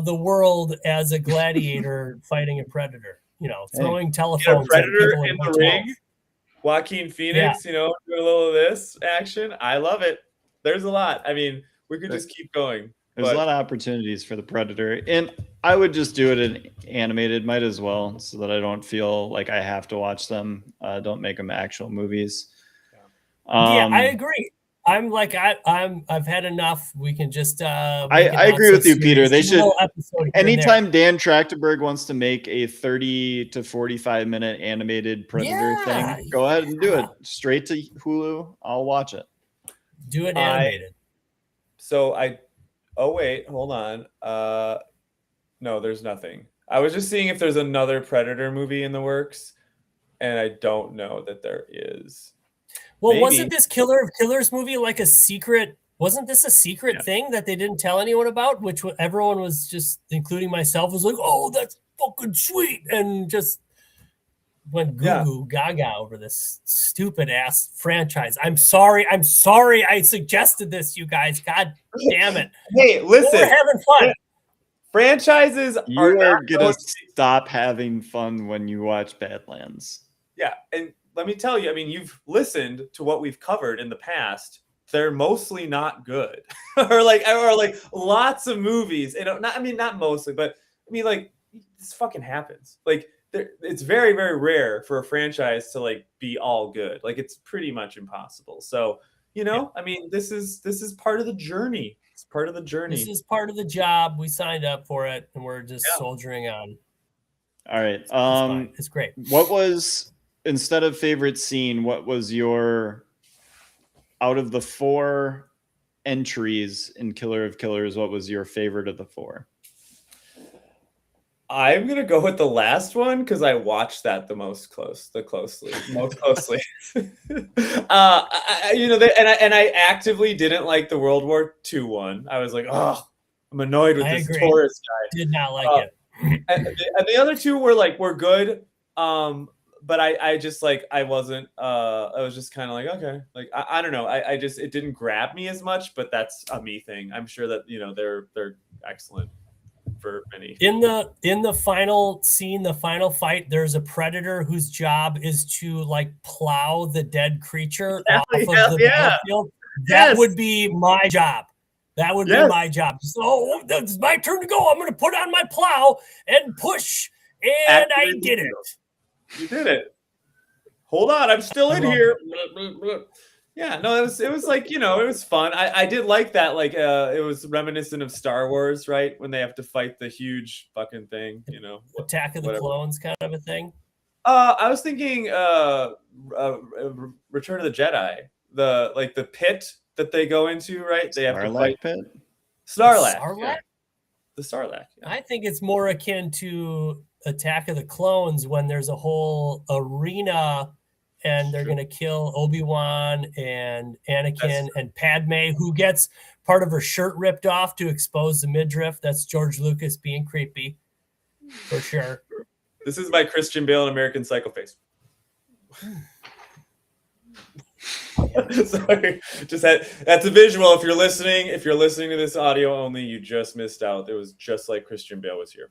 the world as a gladiator fighting a predator. You know, throwing Get a telephones at predator people in the hotels. ring. Joaquin Phoenix, you know, doing a little of this action. I love it. There's a lot. I mean, we could just keep going. There's a lot of opportunities for the Predator, and I would just do it in animated, might as well, so that I don't feel like I have to watch them. Don't make them actual movies. Yeah, I agree. I'm like I've had enough. We can just. I agree with you, Peter. They should. Anytime Dan Trachtenberg wants to make a 30 to 45-minute animated Predator thing, go ahead and do it. Straight to Hulu. I'll watch it. Do it animated. Oh wait, hold on. No, there's nothing. I was just seeing if there's another Predator movie in the works, and I don't know that there is. Well, wasn't this Killer of Killers movie like a secret? Wasn't this a secret thing that they didn't tell anyone about? Which everyone was just, including myself, was like, "Oh, that's fucking sweet," and just went goo gaga over this stupid ass franchise. I'm sorry. I suggested this, you guys. God damn it. Hey, listen. We're having fun. Franchises are gonna stop having fun when you watch Badlands. Yeah, and let me tell you, I mean, you've listened to what we've covered in the past. They're mostly not good, or like lots of movies. You know, not mostly, but I mean, like, this fucking happens. Like, it's very, very rare for a franchise to like be all good. Like, it's pretty much impossible. So, you know, I mean, this is part of the journey. It's part of the journey. This is part of the job. We signed up for it, and we're just soldiering on. All right. It's great. What was, instead of favorite scene, what was your, out of the 4 entries in Killer of Killers, what was your favorite of the 4? I'm gonna go with the last one because I watched that the most closely. I actively didn't like the World War II one. I was like, oh, I'm annoyed with this Taurus guy. Did not like it. and the other two were good. But I just like, I wasn't, I was just kind of like, okay, like, I don't know. I just, it didn't grab me as much, but that's a me thing. I'm sure that, you know, they're excellent for many. In the final scene, the final fight, there's a predator whose job is to like plow the dead creature off of the battlefield. That would be my job. That would be my job. So it's my turn to go. I'm going to put on my plow and push. And I did it. You did it. Hold on, I'm still in here. Yeah, no, it was like, you know, it was fun. I did like that. Like, it was reminiscent of Star Wars, right? When they have to fight the huge fucking thing, you know, Attack of the Clones kind of a thing. I was thinking, Return of the Jedi. The pit that they go into, right? They have to fight pit. Sarlacc. Sarlacc? Yeah. The Sarlacc. Yeah. I think it's more akin to Attack of the Clones when there's a whole arena and they're going to kill Obi-Wan and Anakin and Padme, who gets part of her shirt ripped off to expose the midriff. That's George Lucas being creepy, for sure. This is my Christian Bale and American Psycho face. Sorry, that's a visual. If you're listening to this audio only, you just missed out. It was just like Christian Bale was here.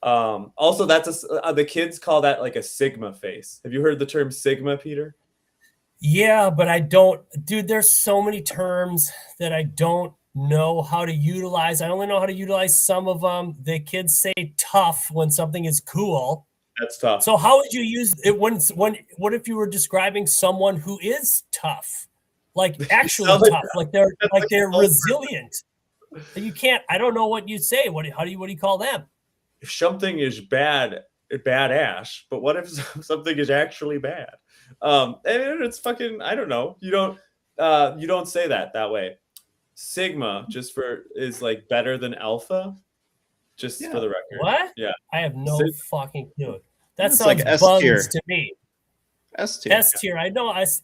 Also, that's the kids call that like a Sigma face. Have you heard the term Sigma, Peter? Yeah, but I don't, dude. There's so many terms that I don't know how to utilize. I only know how to utilize some of them. The kids say tough when something is cool. That's tough. So how would you use it when what if you were describing someone who is tough, like actually tough, like they're resilient? You can't. I don't know what you say. What do you call them? If something is badass, but what if something is actually bad? And it's fucking, I don't know. You don't say that way. Sigma is like better than alpha. Just for the record. What? Yeah. I have no fucking clue. That it's sounds like S tier to me. S tier. S tier. I know S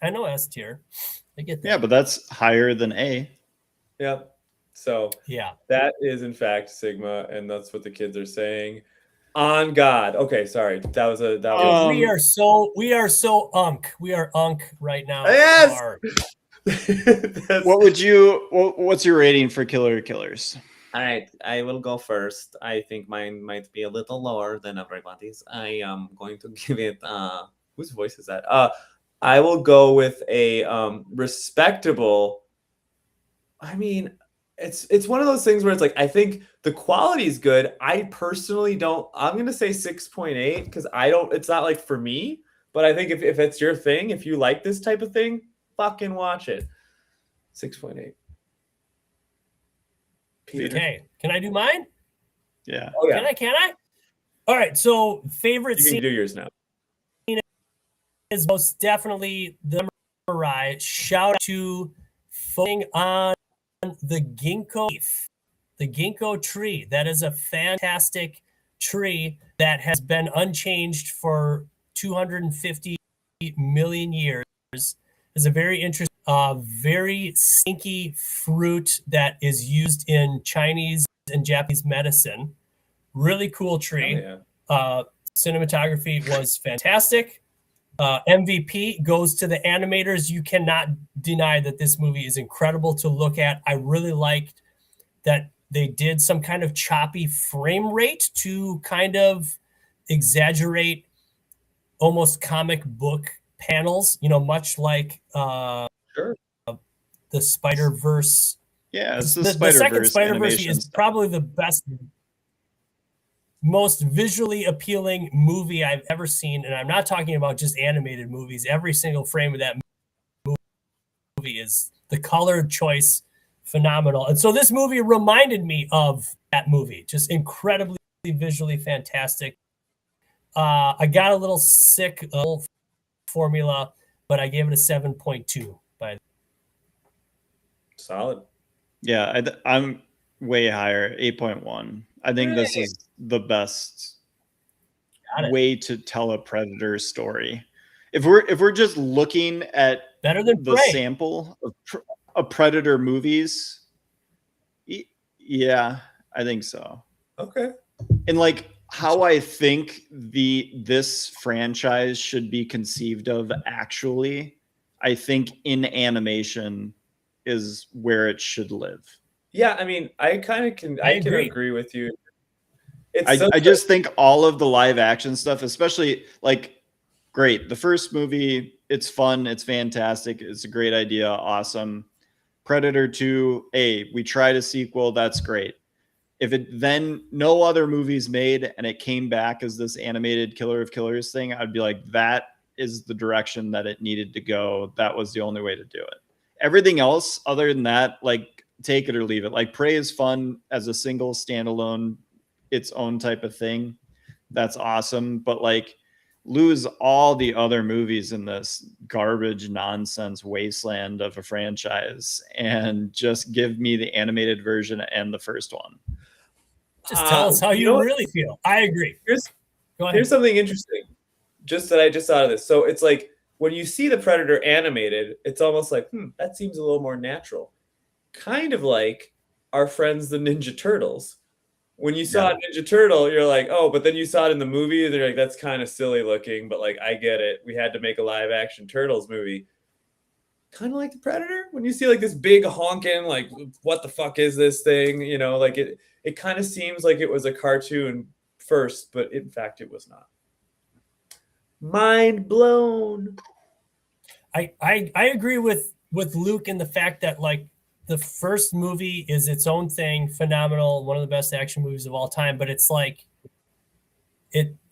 tier. I get that. Yeah, but that's higher than A. Yeah. So yeah, that is in fact Sigma, and that's what the kids are saying. On God. Okay, sorry. That was we are so unk. We are unk right now. Yes. What's your rating for Killer Killers? All right, I will go first. I think mine might be a little lower than everybody's. I am going to give it whose voice is that? I will go with a respectable. I mean, it's one of those things where it's like I think the quality is good. I personally don't. I'm gonna say 6.8 because I don't. It's not like for me, but I think if it's your thing, if you like this type of thing, fucking watch it. 6.8. Peter. Okay, can I do mine? Yeah. Oh yeah. Can I? All right. So favorite You scene can do yours now. is most definitely the Mirai. Shout out to focusing on the ginkgo leaf, the ginkgo tree. That is a fantastic tree that has been unchanged for 250 million years. Is a very interesting, very stinky fruit that is used in Chinese and Japanese medicine. Really cool tree. Oh, yeah. Cinematography was fantastic. MVP goes to the animators. You cannot deny that this movie is incredible to look at. I really liked that they did some kind of choppy frame rate to kind of exaggerate almost comic book panels, much like Sure. the Spider-Verse. Yeah, it's The the second Spider-Verse Spider-Verse animation is stuff. probably the best, most visually appealing movie I've ever seen. And I'm not talking about just animated movies. Every single frame of that movie is the color choice phenomenal. And so this movie reminded me of that movie, just incredibly visually fantastic. I got a little sick of formula, but I gave it a 7.2 by Solid. Yeah, I'm way higher, 8.1. I think this is the best way to tell a Predator story. If we're just looking at better than the Prey. sample of Predator movies, yeah, I think so. Okay. And like how I think this franchise should be conceived of actually, I think in animation is where it should live. Yeah, I mean, I kind of can I can agree with you. I just think all of the live action stuff, especially like great. The first movie, it's fun, it's fantastic, it's a great idea, awesome. Predator 2, we tried a sequel, that's great. If it then no other movies made and it came back as this animated Killer of Killers thing, I'd be like, that is the direction that it needed to go. That was the only way to do it. Everything else, other than that, like take it or leave it. Like Prey is fun as a single standalone, its own type of thing. That's awesome. But like lose all the other movies in this garbage nonsense wasteland of a franchise and just give me the animated version and the first one. Just tell us how you really feel. I agree. Here's something interesting. Just that I just thought of this. So it's like when you see the Predator animated, it's almost like, that seems a little more natural. Kind of like our friends the Ninja Turtles. When you saw Ninja Turtle, you're like, oh, but then you saw it in the movie, and you're like, that's kind of silly looking, but like, I get it. We had to make a live action Turtles movie. Kind of like the Predator. When you see like this big honking, like, what the fuck is this thing? Like it kind of seems like it was a cartoon first, but in fact, it was not. Mind blown. I agree with Luke in the fact that like the first movie is its own thing, phenomenal, one of the best action movies of all time, but it's like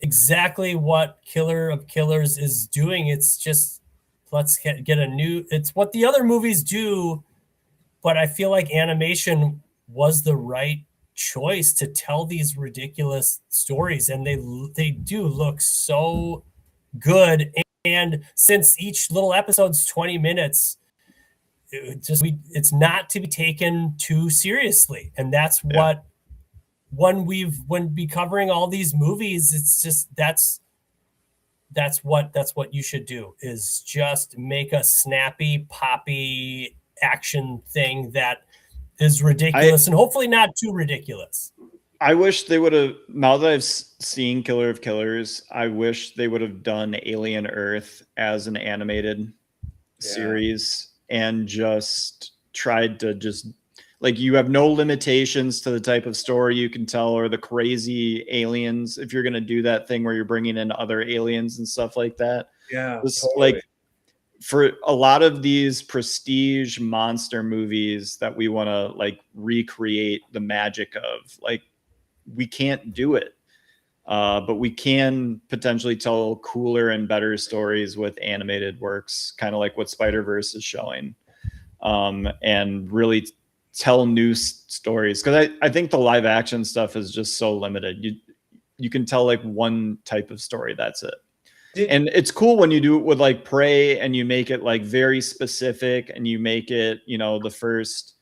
exactly what Killer of Killers is doing. It's just let's get a new, it's what the other movies do, but I feel like animation was the right choice to tell these ridiculous stories, and they do look so good. And since each little episode's 20 minutes, it's not to be taken too seriously. And that's what when be covering all these movies, it's just that's what you should do, is just make a snappy, poppy action thing that is ridiculous and hopefully not too ridiculous. I wish they would have, now that I've seen Killer of Killers, I wish they would have done Alien Earth as an animated series and just tried to just like you have no limitations to the type of story you can tell or the crazy aliens. If you're going to do that thing where you're bringing in other aliens and stuff like that. Yeah, Just totally. like for a lot of these prestige monster movies that we want to like recreate the magic of, like we can't do it. But we can potentially tell cooler and better stories with animated works, kind of like what Spider-Verse is showing, and really tell new stories. Because I think the live action stuff is just so limited. You can tell like one type of story. That's it. And it's cool when you do it with like Prey and you make it like very specific and you make it, you know, the first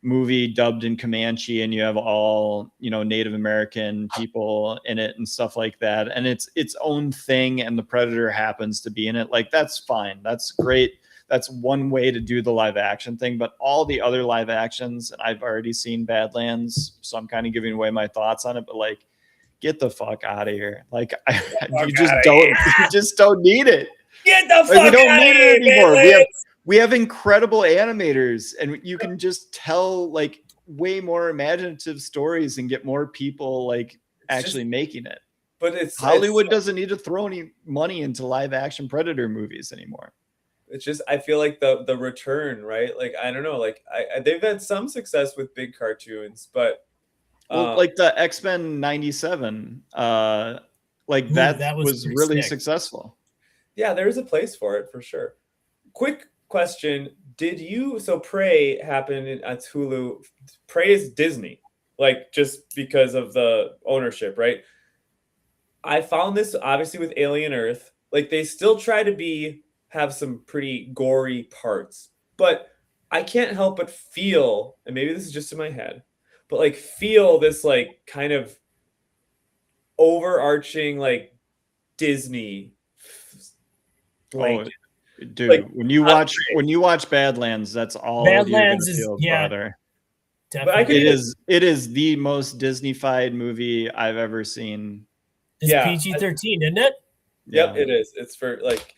movie dubbed in Comanche and you have all, you know, Native American people in it and stuff like that. And it's its own thing and the Predator happens to be in it. Like, that's fine. That's great. That's one way to do the live action thing. But all the other live actions, and I've already seen Badlands, so I'm kind of giving away my thoughts on it, but like, get the fuck out of here. Like, you just don't need it. Get the fuck like, we don't out need of it here, anymore. We have incredible animators, and you can just tell like way more imaginative stories and get more people like actually making it. But Hollywood doesn't need to throw any money into live action Predator movies anymore. It's just, I feel like the return, right? Like, I don't know, like they've had some success with big cartoons, but well, like the X-Men 97, like that was really successful. Yeah, there is a place for it for sure. Quick question: so Prey happened at Hulu? Prey is Disney, like just because of the ownership, right? I found this obviously with Alien Earth, like they still try to have some pretty gory parts, but I can't help but feel, and maybe this is just in my head, but like feel this like kind of overarching like Disney. Dude, like, when you watch Badlands, that's all Badlands you're gonna feel, brother. Definitely. It is the most Disney-fied movie I've ever seen. It's PG-13, isn't it? Yep, it is. It's for like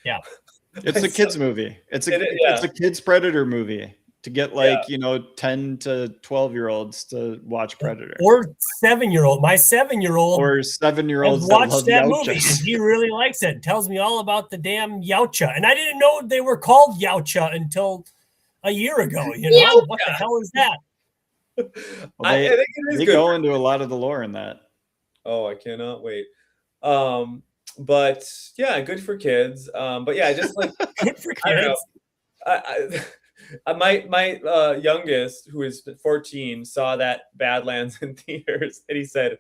it's a kids movie. It's a kids Predator movie to get like 10 to 12-year-olds to watch Predator, or 7-year-old. My 7-year-old or 7-year-olds watched that movie, and he really likes it. Tells me all about the damn Yautja, and I didn't know they were called Yautja until a year ago. You know what the hell is that? Well, I think it is they go into a lot of the lore in that. Oh, I cannot wait. But yeah, good for kids. But yeah, just like good for kids. My youngest, who is 14, saw that Badlands in theaters, and he said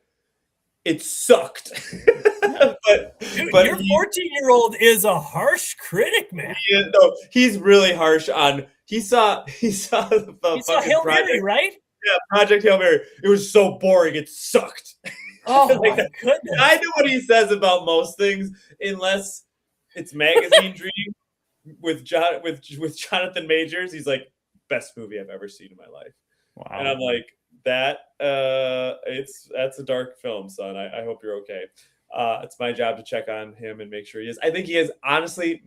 it sucked. but your 14-year-old is a harsh critic, man. He's really harsh on. He saw Hail Mary, right? Yeah, Project Hail Mary. It was so boring. It sucked. Oh like my goodness! I know what he says about most things, unless it's Magazine Dream with Jonathan Majors. He's like, best movie I've ever seen in my life. Wow. And I'm like, that's a dark film, son. I hope you're okay. It's my job to check on him and make sure he is. I think he is. Honestly,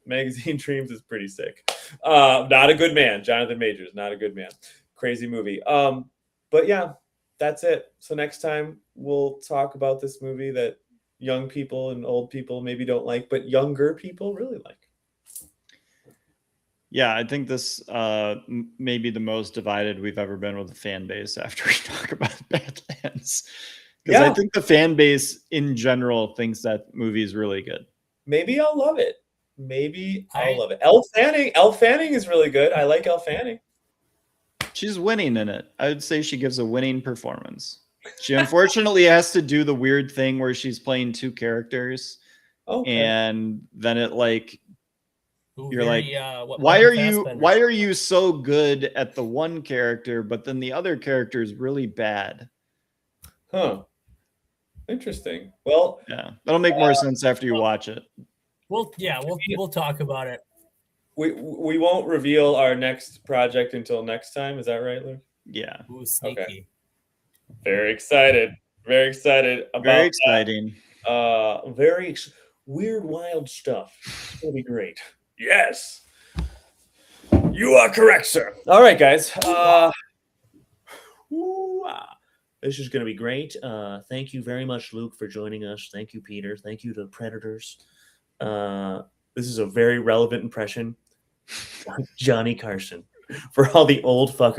Magazine Dreams is pretty sick. Not a good man. Jonathan Majors, not a good man. Crazy movie. But yeah, that's it. So next time we'll talk about this movie that young people and old people maybe don't like, but younger people really like. Yeah, I think this may be the most divided we've ever been with the fan base after we talk about Badlands. Because I think the fan base in general thinks that movie is really good. Maybe I'll love it. I'll love it. Elle Fanning is really good. I like Elle Fanning. She's winning in it. I would say she gives a winning performance. She unfortunately has to do the weird thing where she's playing two characters. Okay. And then it like you're like, why are you so good at the one character, but then the other character is really bad? Huh. Interesting. Well, yeah, that'll make more sense after you watch it. We'll talk about it. We won't reveal our next project until next time. Is that right, Luke? Yeah. Ooh, sneaky. Okay. Very excited. Very excited about very exciting. Very weird, wild stuff. It's gonna be great. Yes. You are correct, sir. All right, guys. This is going to be great. Thank you very much, Luke, for joining us. Thank you, Peter. Thank you to Predators. This is a very relevant impression. Johnny Carson. For all the old fuckers